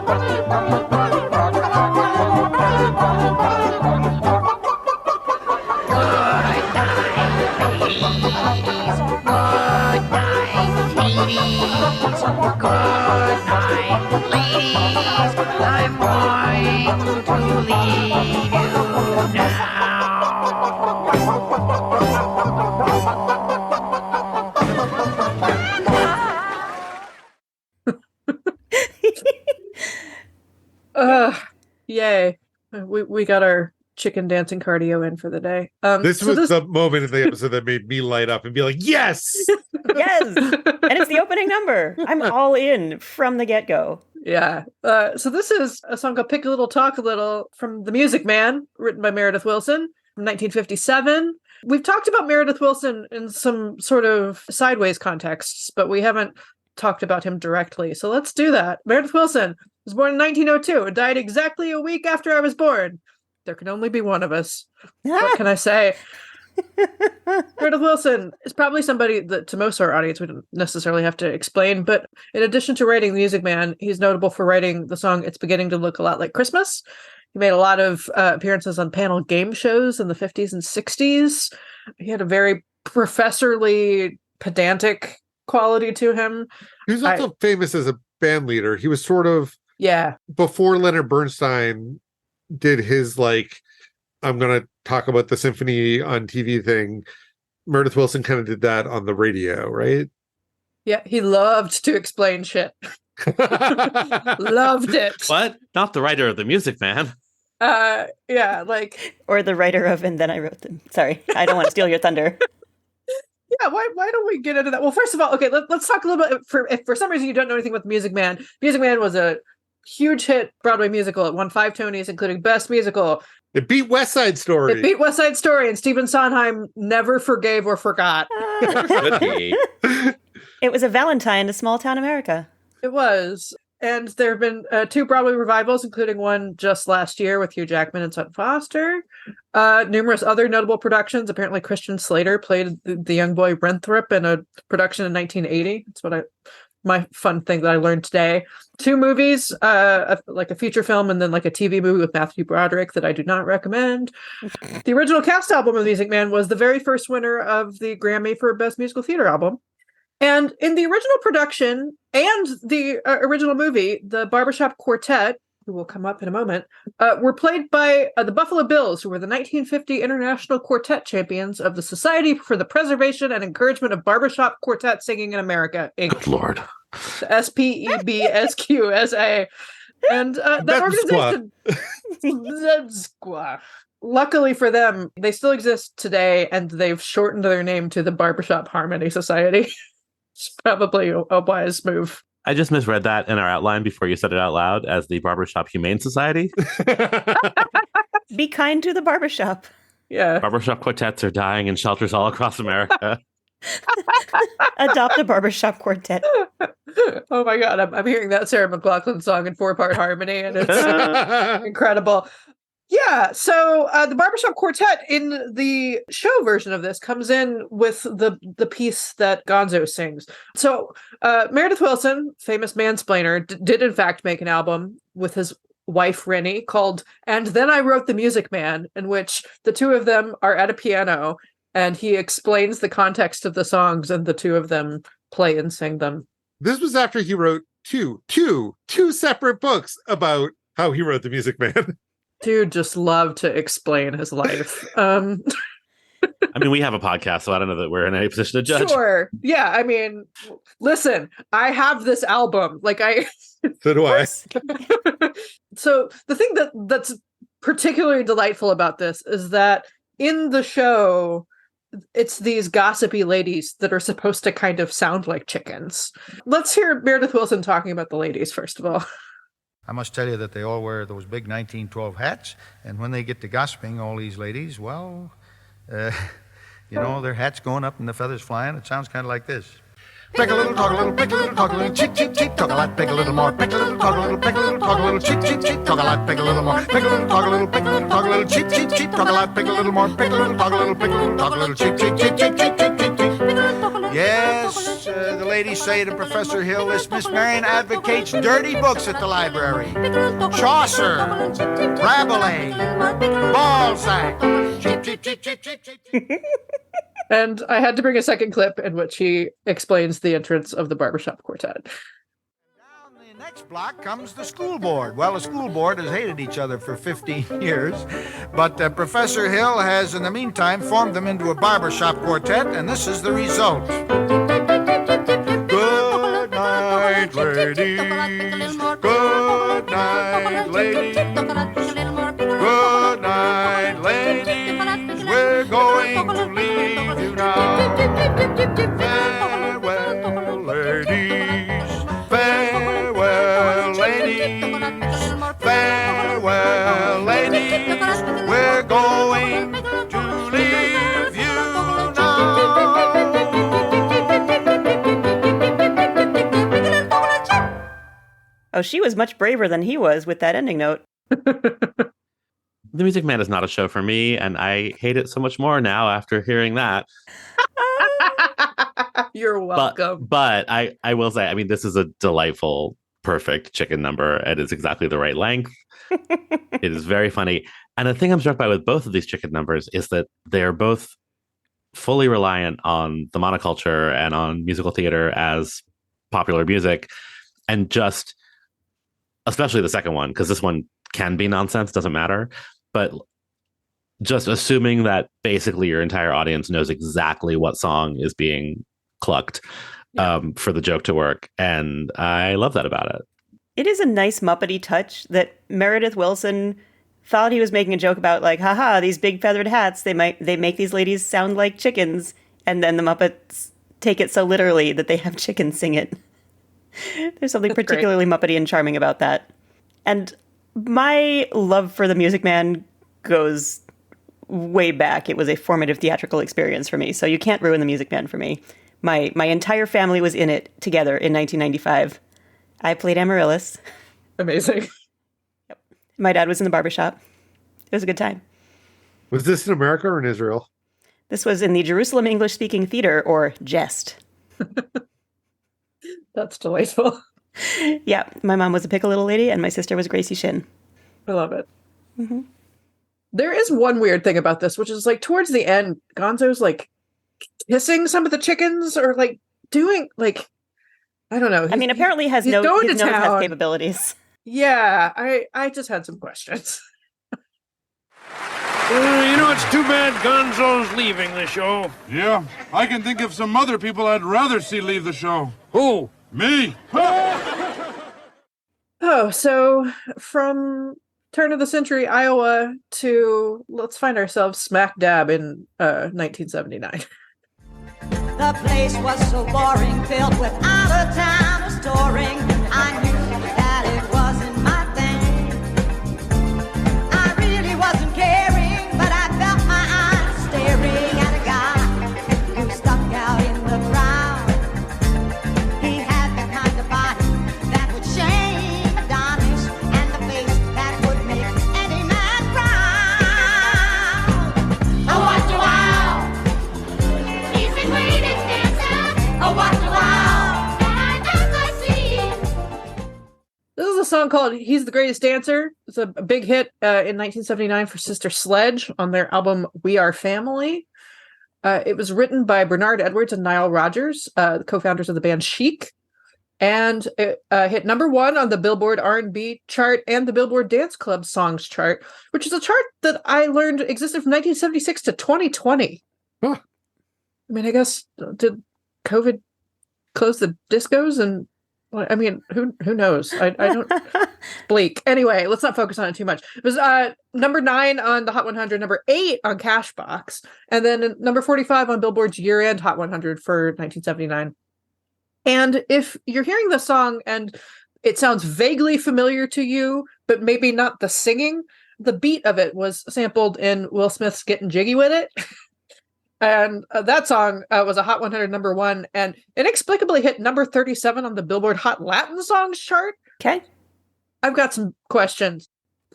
to leave you now. Yay. We got our chicken dancing cardio in for the day. This was the moment in the episode that made me light up and be like, yes! Yes! And it's the opening number. I'm all in from the get-go. Yeah. So this is a song called Pick a Little, Talk a Little from The Music Man, written by Meredith Willson from 1957. We've talked about Meredith Willson in some sort of sideways contexts, but we haven't talked about him directly. So let's do that. Meredith Willson was born in 1902 and died exactly a week after I was born. There can only be one of us. What can I say? Meredith Willson is probably somebody that to most of our audience we don't necessarily have to explain, but in addition to writing The Music Man, he's notable for writing the song It's Beginning to Look a Lot Like Christmas. He made a lot of appearances on panel game shows in the 50s and 60s. He had a very professorly, pedantic quality to him. He was also famous as a band leader. He was sort of, before Leonard Bernstein did his, like, I'm going to talk about the symphony on TV thing, Meredith Willson kind of did that on the radio, right? Yeah, he loved to explain shit. Loved it. What? Not the writer of The Music Man. Yeah, like... Or the writer of And Then I Wrote Them. Sorry, I don't want to steal your thunder. Yeah, why don't we get into that? Well, first of all, okay, let's talk a little bit. If for some reason you don't know anything about The Music Man, Music Man was a huge hit Broadway musical. It won 5 Tonys, including Best Musical. It beat West Side Story. It beat West Side Story, and Stephen Sondheim never forgave or forgot. It was a Valentine to small town America. It was. And there have been 2 Broadway revivals, including one just last year with Hugh Jackman and Sutton Foster. Numerous other notable productions. Apparently, Christian Slater played the young boy Winthrop in a production in 1980. That's my fun thing that I learned today. 2 movies, like a feature film and then like a TV movie with Matthew Broderick that I do not recommend. The original cast album of Music Man was the very first winner of the Grammy for Best Musical Theater Album. And in the original production and the original movie, the Barbershop Quartet, who will come up in a moment, were played by the Buffalo Bills, who were the 1950 International Quartet Champions of the Society for the Preservation and Encouragement of Barbershop Quartet Singing in America, Inc. Good Lord. The SPEBSQSA. And that organization... Luckily for them, they still exist today, and they've shortened their name to the Barbershop Harmony Society. It's probably a wise move. I just misread that in our outline before you said it out loud as the Barbershop Humane Society. Be kind to the barbershop. Yeah. Barbershop quartets are dying in shelters all across America. Adopt a barbershop quartet. Oh my God, I'm hearing that Sarah McLachlan song in 4-part harmony, and it's incredible. Yeah, so the Barbershop Quartet in the show version of this comes in with the piece that Gonzo sings. So Meredith Willson, famous mansplainer, did in fact make an album with his wife Rennie called And Then I Wrote the Music Man, in which the 2 of them are at a piano and he explains the context of the songs and the 2 of them play and sing them. This was after he wrote two separate books about how he wrote The Music Man. Dude just loved to explain his life. I mean, we have a podcast, so I don't know that we're in any position to judge. Sure. Yeah. I mean, listen, I have this album. Like So do I. So the thing that's particularly delightful about this is that in the show, it's these gossipy ladies that are supposed to kind of sound like chickens. Let's hear Meredith Willson talking about the ladies, first of all. I must tell you that they all wear those big 1912 hats, and when they get to gossiping, all these ladies, well, their hats going up and the feathers flying. It sounds kind of like this. Pick a little, talk a little, pick a little, talk a little, cheek, cheek, cheek, talk a lot, pick a little more, pick a little, talk a little, pick a little, talk a little, cheek, cheek, cheek, talk a lot, pick a little more, pick a little, talk a little, pick a little, talk a little, cheek, cheek, cheek, talk a lot, pick a little more, pick a little, talk a little, pick a little, talk a little, cheek, cheek, cheek, cheek, cheek, cheek, cheek, cheek. Yes, the ladies say to Professor Hill, this Miss Marion advocates dirty books at the library. Chaucer, Rabelais, Balzac, cheek, cheek, cheek, cheek, cheek, cheek. And I had to bring a second clip in which he explains the entrance of the barbershop quartet. Down the next block comes the school board. Well, the school board has hated each other for 15 years, but Professor Hill has, in the meantime, formed them into a barbershop quartet, and this is the result. Good night, ladies. Good night, ladies. Good night, ladies. We're going to leave you now. Farewell, ladies. Farewell, ladies. Farewell, ladies. We're going to leave you now. Oh, she was much braver than he was with that ending note. The Music Man is not a show for me, and I hate it so much more now after hearing that. You're welcome. But I will say, I mean, this is a delightful, perfect chicken number. It is exactly the right length. It is very funny. And the thing I'm struck by with both of these chicken numbers is that they're both fully reliant on the monoculture and on musical theater as popular music. And just, especially the second one, because this one can be nonsense, doesn't matter. But just assuming that basically your entire audience knows exactly what song is being clucked for the joke to work. And I love that about it. It is a nice Muppety touch that Meredith Willson thought he was making a joke about, like, haha, these big feathered hats, they make these ladies sound like chickens. And then the Muppets take it so literally that they have chickens sing it. There's something That's particularly great. Muppety and charming about that. And my love for The Music Man goes way back. It was a formative theatrical experience for me. So you can't ruin The Music Man for me. My entire family was in it together in 1995. I played Amaryllis. Amazing. Yep. My dad was in the barbershop. It was a good time. Was this in America or in Israel? This was in the Jerusalem English Speaking Theater, or JEST. That's delightful. Yeah, my mom was a pickle little lady, and my sister was Gracie Shin. I love it. Mm-hmm. There is one weird thing about this, which is like towards the end, Gonzo's like kissing some of the chickens, or like doing like, I don't know. I mean, apparently his going nose to has town. capabilities. Yeah, I just had some questions. It's too bad Gonzo's leaving the show. Yeah, I can think of some other people I'd rather see leave the show. Who? Me. Oh, so from turn of the century Iowa to let's find ourselves smack dab in 1979. The place was so boring, filled with out of town storing. I knew that it wasn't my thing. I really wasn't caring, but I felt my eyes staring at a guy who stuck out in the crowd. He had the kind of body that would shame Adonis, and the face that would make any man proud. Oh, what a wow! He's the greatest dancer. Oh, what a wow! That I've ever seen. This is a song called He's the Greatest Dancer. It's a big hit in 1979 for Sister Sledge on their album We Are Family. It was written by Bernard Edwards and Nile Rodgers, the co-founders of the band Chic. And it hit #1 on the Billboard R&B chart and the Billboard Dance Club Songs chart, which is a chart that I learned existed from 1976 to 2020. Huh. I mean, I guess did COVID close the discos? And I mean, who knows? I don't. Bleak. Anyway, let's not focus on it too much. It was number 9 on the Hot 100, number 8 on Cashbox, and then number 45 on Billboard's year-end Hot 100 for 1979. And if you're hearing the song and it sounds vaguely familiar to you, but maybe not the singing, the beat of it was sampled in Will Smith's Getting Jiggy With It. And that song was a Hot 100 number 1 and inexplicably hit number 37 on the Billboard Hot Latin Songs chart. Okay. I've got some questions.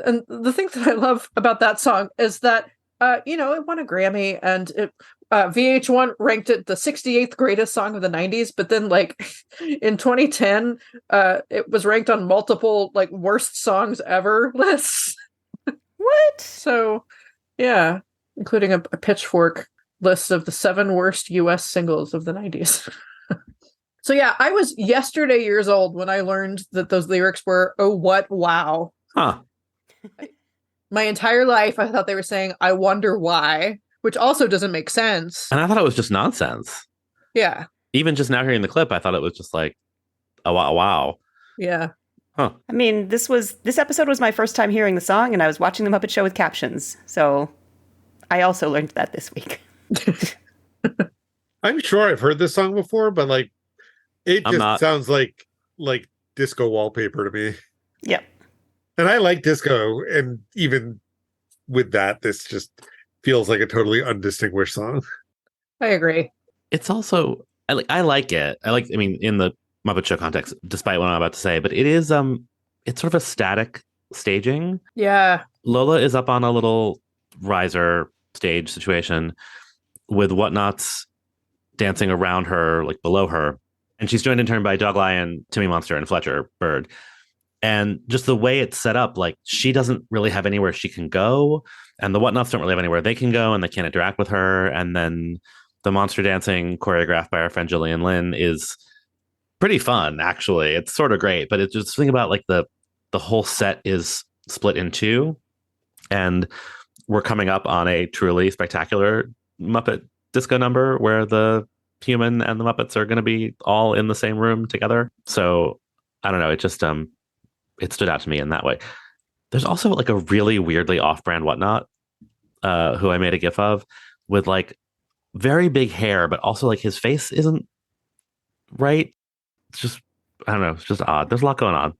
And the thing that I love about that song is that, it won a Grammy and VH1 ranked it the 68th greatest song of the 90s. But then, in 2010, it was ranked on multiple, worst songs ever lists. What? So, yeah, including a Pitchfork list of the 7 worst US singles of the 90s. So yeah, I was yesterday years old when I learned that those lyrics were, oh, what, wow. Huh. My entire life, I thought they were saying, I wonder why, which also doesn't make sense. And I thought it was just nonsense. Yeah. Even just now hearing the clip, I thought it was just like, a wow. Yeah. Huh. I mean, this episode was my first time hearing the song, and I was watching The Muppet Show with captions. So I also learned that this week. I'm sure I've heard this song before, but it just sounds like disco wallpaper to me. Yep. And I like disco, and even with that, this just feels like a totally undistinguished song. I agree. It's also I like it. I mean, in the Muppet Show context, despite what I'm about to say, but it is it's sort of a static staging. Yeah. Lola is up on a little riser stage situation with Whatnots dancing around her, below her. And she's joined in turn by Dog Lion, Timmy Monster, and Fletcher Bird. And just the way it's set up, she doesn't really have anywhere she can go. And the Whatnots don't really have anywhere they can go, and they can't interact with her. And then the monster dancing choreographed by our friend Jillian Lynn is pretty fun, actually. It's sort of great, but it's just think about the whole set is split in 2. And we're coming up on a truly spectacular Muppet disco number where the human and the Muppets are going to be all in the same room together. So I don't know. It just it stood out to me in that way. There's also a really weirdly off-brand Whatnot, who I made a gif of, with very big hair, but also his face isn't right. It's just, I don't know. It's just odd. There's a lot going on.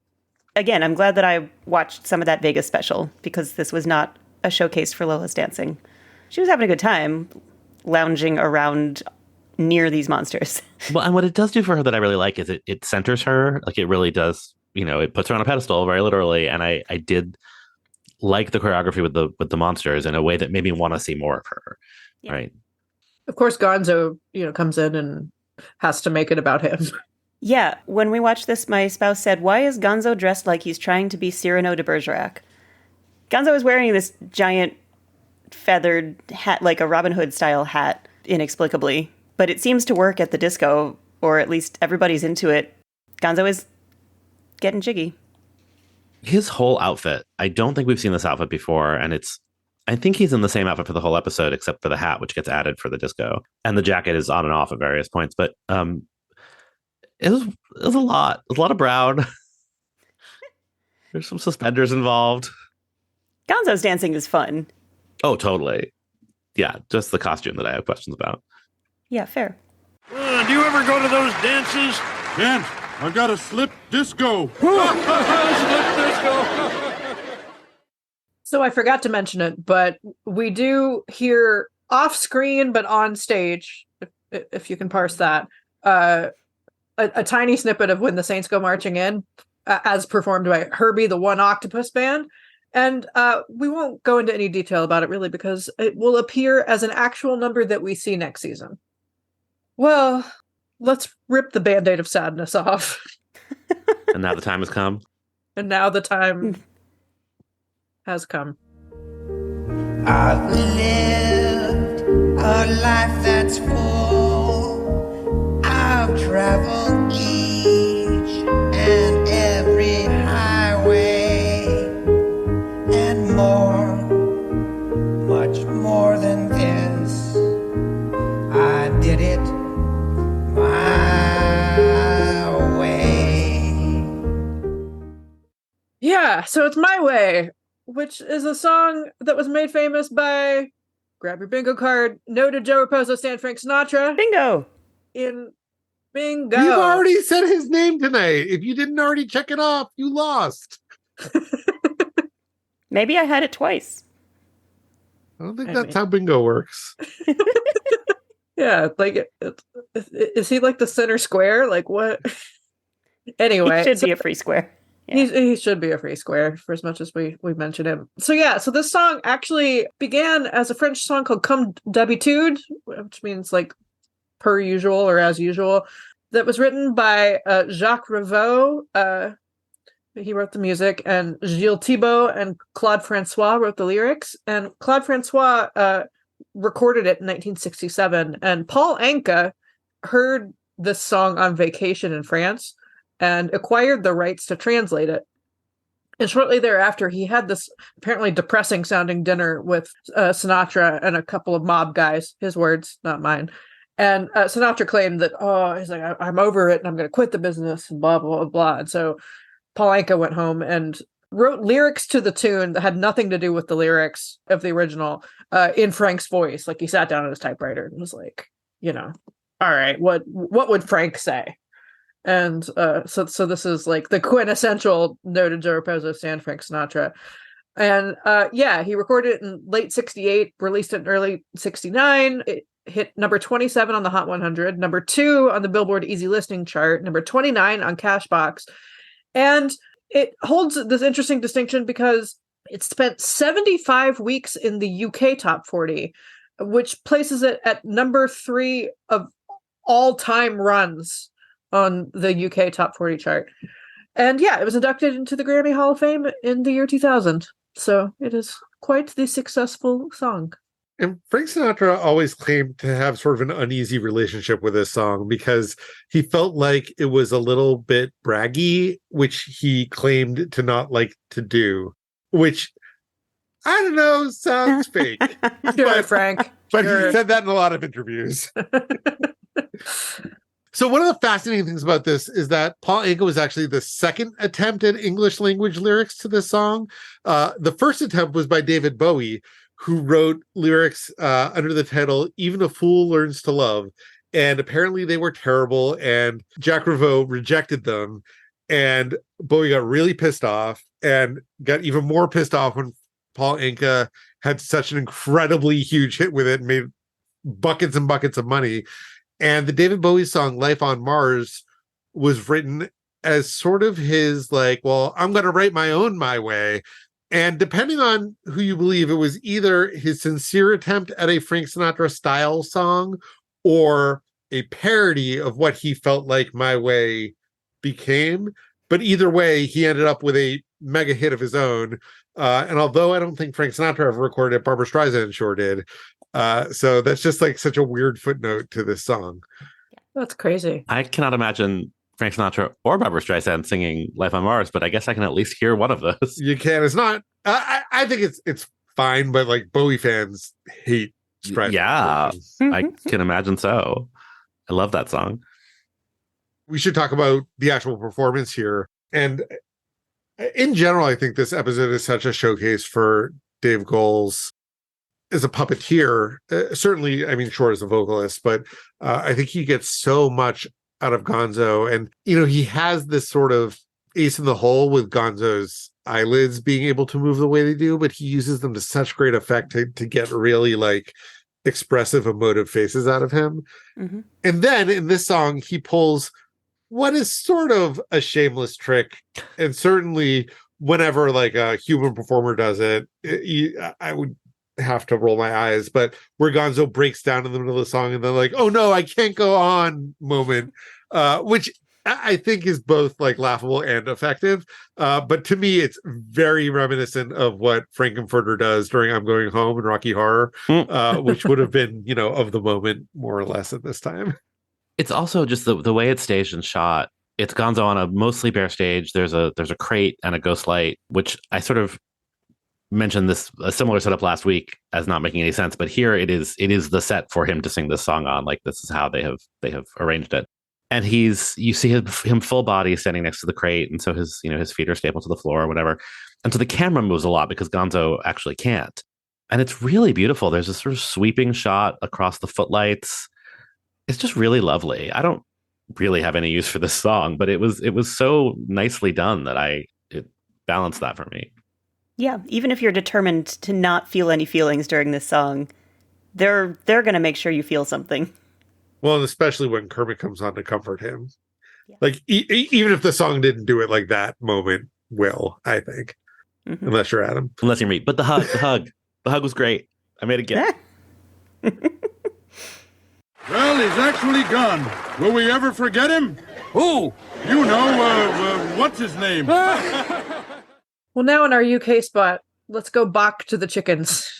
Again, I'm glad that I watched some of that Vegas special, because this was not a showcase for Lola's dancing. She was having a good time lounging around near these monsters. Well, and what it does do for her that I really like is it centers her. It really does, it puts her on a pedestal very literally. And I did like the choreography with the monsters in a way that made me want to see more of her. Yeah. Right. Of course, Gonzo, comes in and has to make it about him. Yeah. When we watched this, my spouse said, why is Gonzo dressed like he's trying to be Cyrano de Bergerac? Gonzo is wearing this giant feathered hat, like a Robin Hood style hat, inexplicably. But it seems to work at the disco, or at least everybody's into it. Gonzo is getting jiggy. His whole outfit, I don't think we've seen this outfit before, and I think he's in the same outfit for the whole episode, except for the hat, which gets added for the disco. And the jacket is on and off at various points, but it was a lot. It was a lot of brown. There's some suspenders involved. Gonzo's dancing is fun. Oh, totally. Yeah, just the costume that I have questions about. Yeah, fair. Do you ever go to those dances? Can't. I got a slip disco. Slip disco. So I forgot to mention it, but we do hear off screen, but on stage, if you can parse that, a tiny snippet of When the Saints Go Marching In, as performed by Herbie the One Octopus Band. And we won't go into any detail about it, really, because it will appear as an actual number that we see next season. Well, let's rip the Band-Aid of sadness off. And now the time has come. And now the time has come. I've lived a life that's full. I've traveled each and every highway and more, much more than this. did it my way. Yeah, so it's My Way, which is a song that was made famous by, grab your bingo card, noted Joe Raposo Stan Frank Sinatra. Bingo! In Bingo. You've already said his name tonight. If you didn't already check it off, you lost. Maybe I had it twice. I don't think that's how bingo works. Yeah, like, is he like the center square? Like, what? Anyway. He should be a free square. Yeah. He should be a free square for as much as we mentioned him. So yeah, so this song actually began as a French song called Comme d'habitude, which means like per usual or as usual. That was written by Jacques Revaux. He wrote the music, and Gilles Thibault and Claude Francois wrote the lyrics. And Claude Francois recorded it in 1967. And Paul Anka heard this song on vacation in France and acquired the rights to translate it. And shortly thereafter, he had this apparently depressing sounding dinner with Sinatra and a couple of mob guys, his words, not mine. And Sinatra claimed that, he's like, I'm over it and I'm going to quit the business and blah, blah, blah. And so Paul Anka went home and wrote lyrics to the tune that had nothing to do with the lyrics of the original in Frank's voice. Like, he sat down at his typewriter and was like, all right, what would Frank say? And so this is like the quintessential noted Joe Raposo Stan Frank Sinatra. And he recorded it in late 68, released it in early 69. It hit number 27 on the Hot 100, number 2 on the Billboard Easy Listening chart, number 29 on Cashbox. And it holds this interesting distinction because it spent 75 weeks in the UK Top 40, which places it at number 3 of all-time runs on the UK Top 40 chart. And yeah, it was inducted into the Grammy Hall of Fame in the year 2000. So it is quite the successful song. And Frank Sinatra always claimed to have sort of an uneasy relationship with this song because he felt like it was a little bit braggy, which he claimed to not like to do, which, I don't know, sounds fake. Sure, Frank. But sure. He said that in a lot of interviews. So one of the fascinating things about this is that Paul Anka was actually the second attempt at English language lyrics to this song. The first attempt was by David Bowie, who wrote lyrics under the title "Even a Fool Learns to Love." And apparently they were terrible, and Jacques Revaux rejected them. And Bowie got really pissed off and got even more pissed off when Paul Anka had such an incredibly huge hit with it and made buckets and buckets of money. And the David Bowie song "Life on Mars" was written as sort of his, like, well, I'm going to write my own my way. And depending on who you believe, it was either his sincere attempt at a Frank Sinatra style song or a parody of what he felt like My Way became. But either way, he ended up with a mega hit of his own. And although I don't think Frank Sinatra ever recorded it, Barbra Streisand sure did. So that's just like such a weird footnote to this song. That's crazy. I cannot imagine Frank Sinatra or Barbra Streisand singing "Life on Mars," but I guess I can at least hear one of those. You can. It's not. I think it's fine, but like Bowie fans hate Streisand. Yeah, I can imagine so. I love that song. We should talk about the actual performance here, and in general, I think this episode is such a showcase for Dave Goelz as a puppeteer. Certainly, I mean, sure, as a vocalist, but I think he gets so much out of Gonzo. And, he has this sort of ace in the hole with Gonzo's eyelids being able to move the way they do, but he uses them to such great effect to get really like expressive, emotive faces out of him. Mm-hmm. And then in this song, he pulls what is sort of a shameless trick. And certainly whenever like a human performer does it, I would have to roll my eyes, but where Gonzo breaks down in the middle of the song and then like, oh no, I can't go on moment, which I think is both like laughable and effective. But to me, it's very reminiscent of what Frankenfurter does during I'm Going Home and Rocky Horror, which would have been, of the moment more or less at this time. It's also just the way it's staged and shot. It's Gonzo on a mostly bare stage. There's a crate and a ghost light, which I sort of mentioned this a similar setup last week as not making any sense, but here it is the set for him to sing this song on. Like, this is how they have arranged it. And you see him full body standing next to the crate, and so his feet are stapled to the floor or whatever. And so the camera moves a lot because Gonzo actually can't. And it's really beautiful. There's a sort of sweeping shot across the footlights. It's just really lovely. I don't really have any use for this song, but it was so nicely done that it balanced that for me. Yeah, even if you're determined to not feel any feelings during this song, they're going to make sure you feel something. Well, and especially when Kermit comes on to comfort him. Yeah. Like, even if the song didn't do it, like, that moment will, I think. Mm-hmm. Unless you're Adam. Unless you're me. But the hug was great. I made a gift. Well, he's actually gone. Will we ever forget him? Who? You know, what's his name? Well, now in our UK spot, let's go back to the chickens.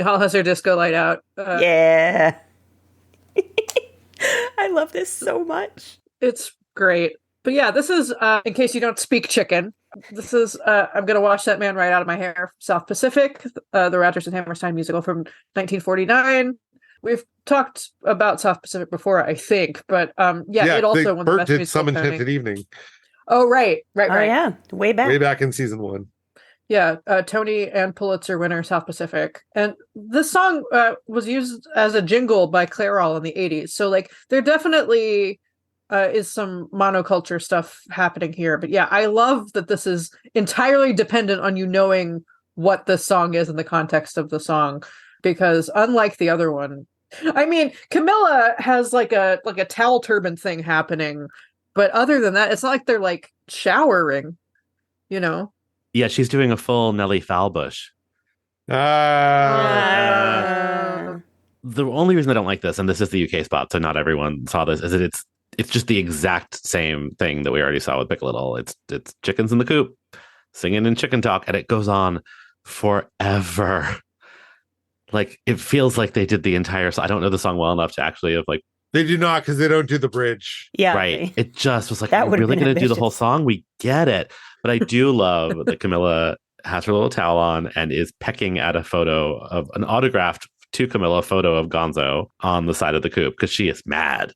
Hall has her disco light out. Yeah. I love this so much. It's great. But yeah, this is, in case you don't speak chicken, this is, I'm going to wash that man right out of my hair. South Pacific, the Rodgers and Hammerstein musical from 1949. We've talked about South Pacific before, I think, but it also won the best did musical Some Enchanted Evening. Oh, right. Oh, yeah. Way back in season 1. Yeah, Tony and Pulitzer winner South Pacific. And this song was used as a jingle by Clairol in the 80s. So, like, there definitely is some monoculture stuff happening here. But yeah, I love that this is entirely dependent on you knowing what the song is in the context of the song. Because unlike the other one, I mean, Camilla has like a towel turban thing happening. But other than that, it's not like they're like showering, you know? Yeah, she's doing a full Nellie Falbush. The only reason I don't like this, and this is the UK spot, so not everyone saw this, is that it's just the exact same thing that we already saw with Pick Little. It's chickens in the coop, singing in chicken talk, and it goes on forever. Like, it feels like they did the entire song. I don't know the song well enough to actually have, like... They do not, because they don't do the bridge. Yeah. Right. It just was like, are we really going to do the whole song? We get it. But I do love that Camilla has her little towel on and is pecking at a photo of an autographed to Camilla photo of Gonzo on the side of the coop, because she is mad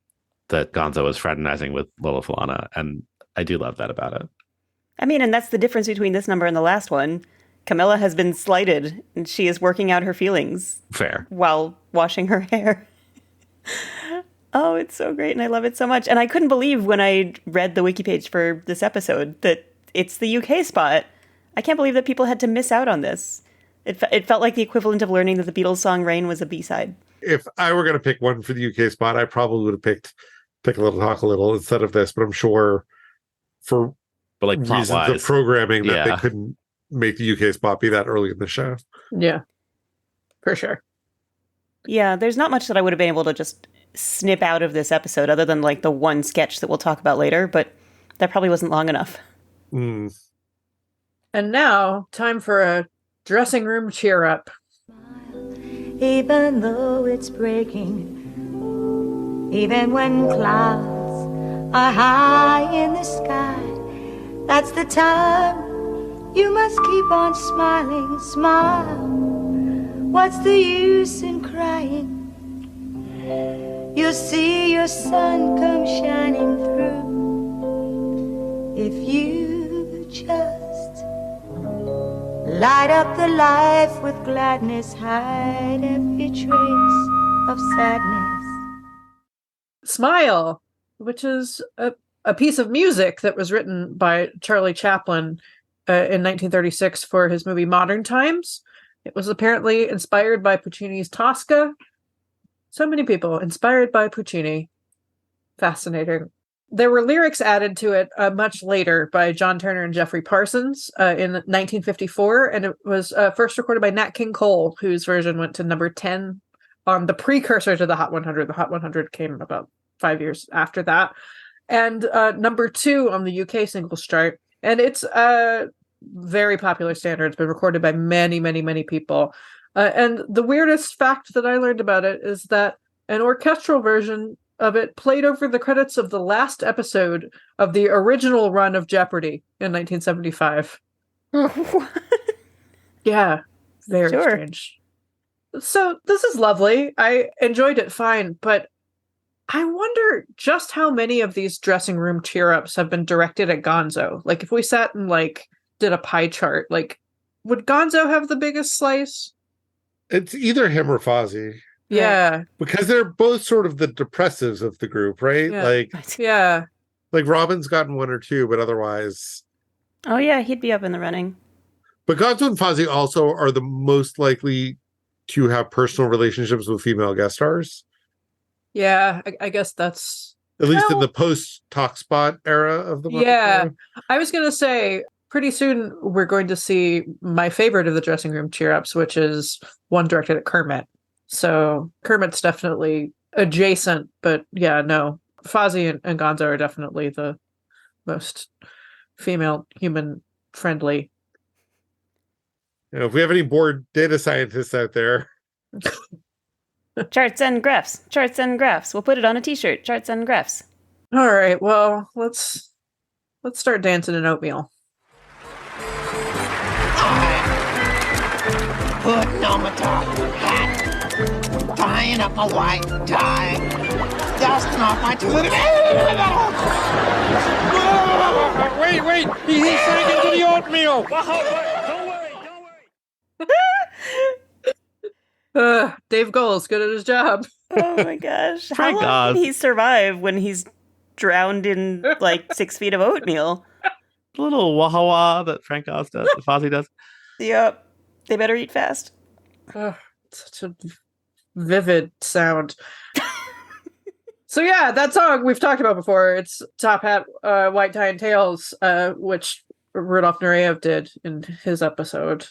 that Gonzo is fraternizing with Lola Falana. And I do love that about it. I mean, and that's the difference between this number and the last one. Camilla has been slighted and she is working out her feelings. Fair. While washing her hair. Oh, it's so great. And I love it so much. And I couldn't believe when I read the wiki page for this episode that it's the UK spot. I can't believe that people had to miss out on this. It felt like the equivalent of learning that the Beatles song Rain was a B-side. If I were going to pick one for the UK spot, I probably would have picked Pick a Little, Talk a Little instead of this. But I'm sure for like reasons of programming that they couldn't make the UK spot be that early in the show. Yeah, for sure. Yeah, there's not much that I would have been able to just snip out of this episode other than like the one sketch that we'll talk about later, but that probably wasn't long enough. Mm. And now, time for a dressing room cheer up. Even though it's breaking, even when clouds are high in the sky, that's the time you must keep on smiling, smile. What's the use in crying? You'll see your sun come shining through if you just light up the life with gladness, hide every trace of sadness. Smile, which is a piece of music that was written by Charlie Chaplin in 1936 for his movie Modern Times. It was apparently inspired by Puccini's Tosca. So many people inspired by Puccini. Fascinating. There were lyrics added to it much later by John Turner and Jeffrey Parsons in 1954, and it was first recorded by Nat King Cole, whose version went to number 10 on the precursor to the Hot 100. The Hot 100 came about 5 years after that. And number 2 on the UK singles chart. And it's a very popular standard. It's been recorded by many, many, many people. And the weirdest fact that I learned about it is that an orchestral version of it played over the credits of the last episode of the original run of Jeopardy in 1975. Yeah, very strange. So this is lovely. I enjoyed it fine, but I wonder just how many of these dressing room cheer-ups have been directed at Gonzo. Like, if we sat and, like, did a pie chart, like, would Gonzo have the biggest slice? It's either him or Fozzie. Yeah. Because they're both sort of the depressives of the group, right? Yeah. Like, yeah. Like, Robin's gotten 1 or 2, but otherwise... Oh, yeah, he'd be up in the running. But Gonzo and Fozzie also are the most likely to have personal relationships with female guest stars. Yeah, I guess that's... At least in the post-Talk Spot era of the Muppet Yeah. Show. I was going to say, pretty soon we're going to see my favorite of the dressing room cheer-ups, which is one directed at Kermit. So Kermit's definitely adjacent, but yeah, no. Fozzie and Gonzo are definitely the most female human friendly. You know, if we have any bored data scientists out there... Charts and graphs. Charts and graphs. We'll put it on a t-shirt. Charts and graphs. All right, well, let's start dancing in oatmeal. Putting on my top hat, tying up my white tie, dusting off my tooth. Wait! He sank into the oatmeal! Don't worry! Dave Gold's good at his job. Oh my gosh. How Frank long Oz. can he survive when he's drowned in like 6 feet of oatmeal? The little wah-wah that Frank Oz does, that Fozzie does. Yep. They better eat fast. Such a vivid sound. So yeah, that song we've talked about before. It's Top Hat, White Tie and Tails, which Rudolph Nureyev did in his episode.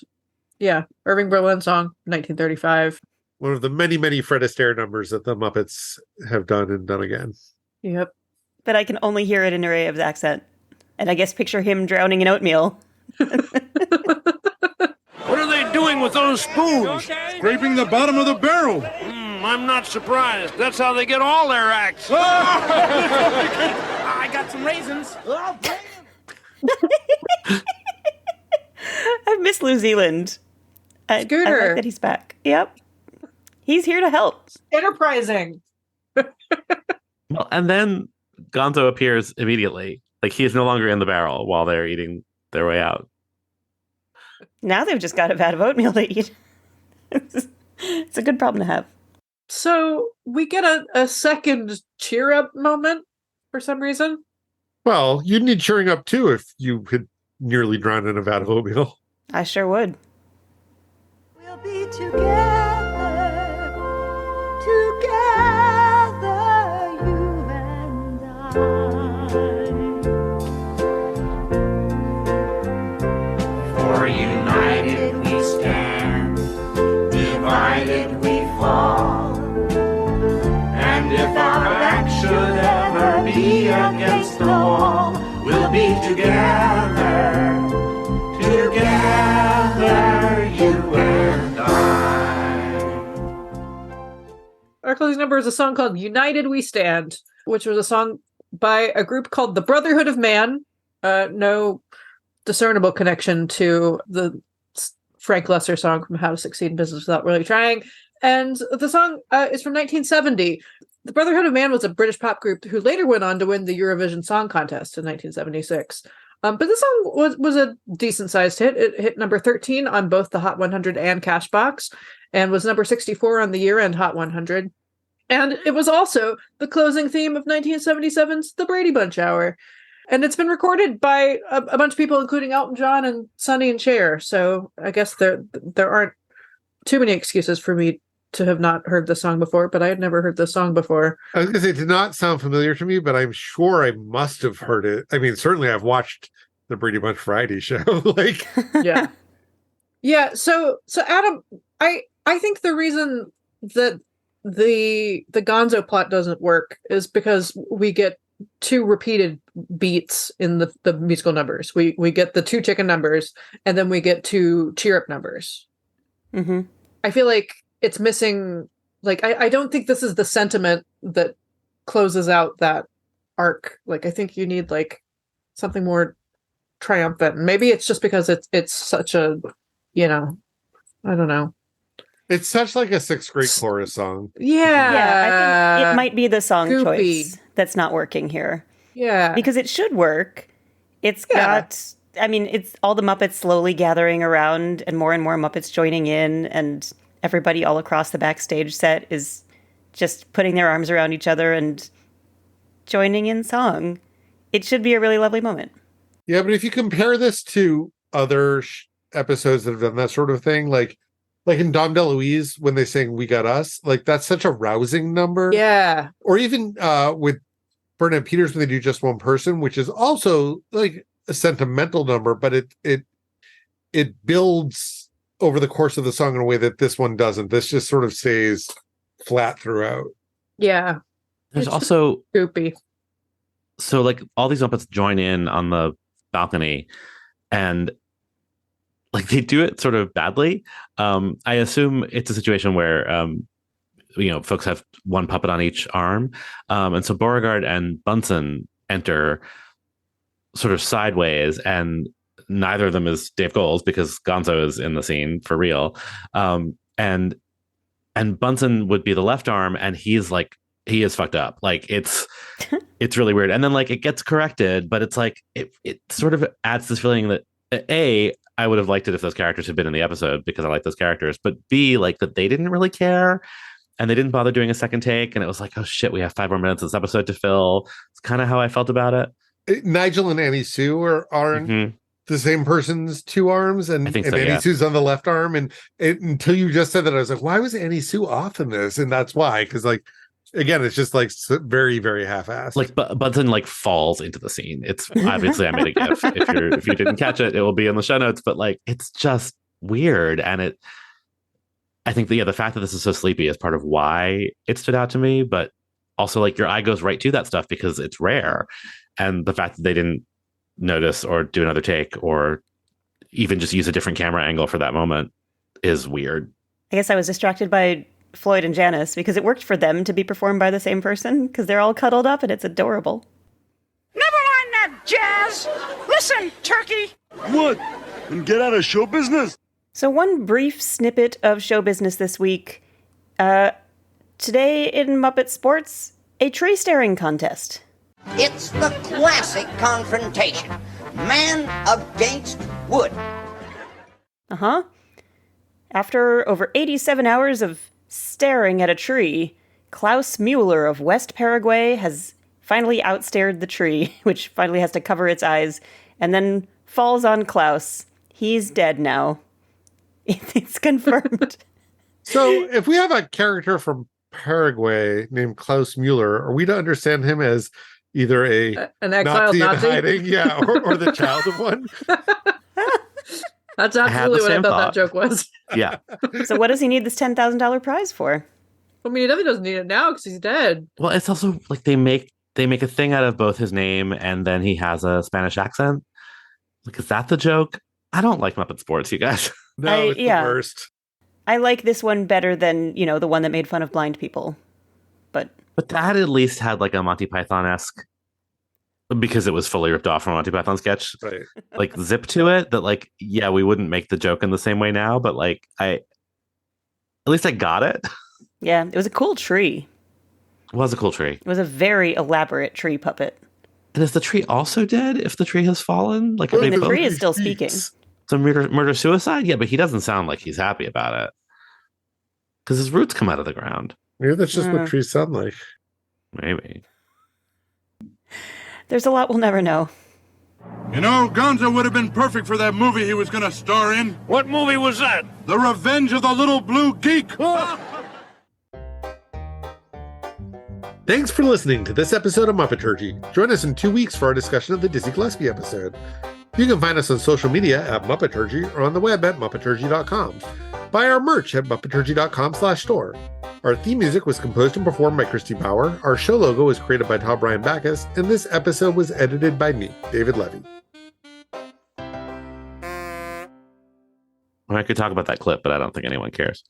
Yeah, Irving Berlin song, 1935. One of the many, many Fred Astaire numbers that the Muppets have done and done again. Yep. But I can only hear it in Nureyev's accent. And I guess picture him drowning in oatmeal. What are they doing with those spoons? Scraping the bottom of the barrel. I'm not surprised. That's how they get all their acts. I got some raisins. I've missed New Zealand. I Scooter. like that he's back. Yep. He's here to help. Enterprising. Well, and then Gonzo appears immediately. Like, he's no longer in the barrel while they're eating their way out. Now they've just got a vat of oatmeal to eat. It's a good problem to have. So we get a second cheer up moment for some reason. Well, you'd need cheering up too if you had nearly drowned in a vat of oatmeal. I sure would. We'll be together, you and I. For united we stand, divided we fall. And if our back should ever be against the wall, we'll be together, you and I. Our closing number is a song called United We Stand, which was a song by a group called the Brotherhood of Man. No discernible connection to the Frank Lesser song from How to Succeed in Business Without Really Trying. And the song is from 1970. The Brotherhood of Man was a British pop group who later went on to win the Eurovision Song Contest in 1976. But the song was a decent-sized hit. It hit number 13 on both the Hot 100 and Cashbox, and was number 64 on the year-end Hot 100. And it was also the closing theme of 1977's The Brady Bunch Hour. And it's been recorded by a bunch of people, including Elton John and Sonny and Cher. So I guess there aren't too many excuses for me to have not heard this song before, but I had never heard this song before. I was going to say, it did not sound familiar to me, but I'm sure I must have heard it. I mean, certainly I've watched the Brady Bunch variety show. Like, yeah. So Adam, I think the reason that the Gonzo plot doesn't work is because we get 2 repeated beats in the musical numbers. We get the 2 chicken numbers, and then we get 2 cheer up numbers. Mm-hmm. I feel like it's missing. Like, I don't think this is the sentiment that closes out that arc. Like, I think you need like something more triumphant. Maybe it's just because it's such a, I don't know. It's such like a 6th grade chorus song. Yeah. I think it might be the song Goopy. choice that's not working here. Yeah. Because it should work. It's got, it's all the Muppets slowly gathering around and more Muppets joining in, and everybody all across the backstage set is just putting their arms around each other and joining in song. It should be a really lovely moment. Yeah, but if you compare this to other episodes that have done that sort of thing, like in Dom DeLuise, when they sing "We Got Us," like that's such a rousing number. Yeah. Or even with Bernadette Peters when they do "Just One Person," which is also like a sentimental number, but it builds over the course of the song in a way that this one doesn't. This just sort of stays flat throughout. Yeah. There's also goopy. So like all these Muppets join in on the balcony, and like they do it sort of badly. I assume it's a situation where folks have one puppet on each arm, and so Beauregard and Bunsen enter sort of sideways, and neither of them is Dave Goelz because Gonzo is in the scene for real, and Bunsen would be the left arm, and he is fucked up. Like it's really weird. And then like it gets corrected, but it's like it sort of adds this feeling that I would have liked it if those characters had been in the episode because I like those characters, but B, like that they didn't really care and they didn't bother doing a second take, and it was like, oh shit, we have 5 more minutes of this episode to fill. It's kind of how I felt about it. Nigel and Annie Sue aren't the same person's 2 arms, and Annie Sue's on the left arm, and until you just said that, I was like, why was Annie Sue off in this? And that's why, because like again, it's just like very, very half-assed. Like Bunsen like falls into the scene. It's obviously I made a gif. If you didn't catch it, it will be in the show notes. But like it's just weird, and I think the fact that this is so sleepy is part of why it stood out to me. But also like your eye goes right to that stuff because it's rare, and the fact that they didn't notice or do another take or even just use a different camera angle for that moment is weird. I guess I was distracted by Floyd and Janice because it worked for them to be performed by the same person because they're all cuddled up and it's adorable. Never mind that jazz. Listen, Turkey. What? And get out of show business? So one brief snippet of show business this week. Today in Muppet Sports, a tree staring contest. It's the classic confrontation. Man against wood. Uh-huh. After over 87 hours of staring at a tree, Klaus Mueller of West Paraguay has finally outstared the tree, which finally has to cover its eyes, and then falls on Klaus. He's dead now. It's confirmed. So if we have a character from Paraguay named Klaus Mueller, are we to understand him as either an exiled Nazi in hiding, yeah, or the child of one? That's absolutely what I thought that joke was. Yeah. So what does he need this $10,000 prize for? I mean, he definitely doesn't need it now because he's dead. Well, it's also like they make a thing out of both his name and then he has a Spanish accent. Like, is that the joke? I don't like Muppet Sports, you guys. No, it's the worst. I like this one better than, the one that made fun of blind people. But that at least had like a Monty Python-esque, because it was fully ripped off from a Monty Python sketch, right? Like zip to it that like, yeah, we wouldn't make the joke in the same way now, but like at least I got it. Yeah, it was a cool tree. It was a cool tree. It was a very elaborate tree puppet. And is the tree also dead if the tree has fallen? Like the tree is still speaking. So murder suicide? Yeah, but he doesn't sound like he's happy about it. Because his roots come out of the ground. Maybe that's just what trees sound like. Maybe. There's a lot we'll never know. You know, Gonzo would have been perfect for that movie he was going to star in. What movie was that? The Revenge of the Little Blue Geek. Thanks for listening to this episode of Muppeturgy. Join us in 2 weeks for our discussion of the Dizzy Gillespie episode. You can find us on social media at Muppeturgy or on the web at Muppeturgy.com. Buy our merch at Muppeturgy.com/store. Our theme music was composed and performed by Christy Bauer. Our show logo was created by Todd Brian Backus, and this episode was edited by me, David Levy. I could talk about that clip, but I don't think anyone cares.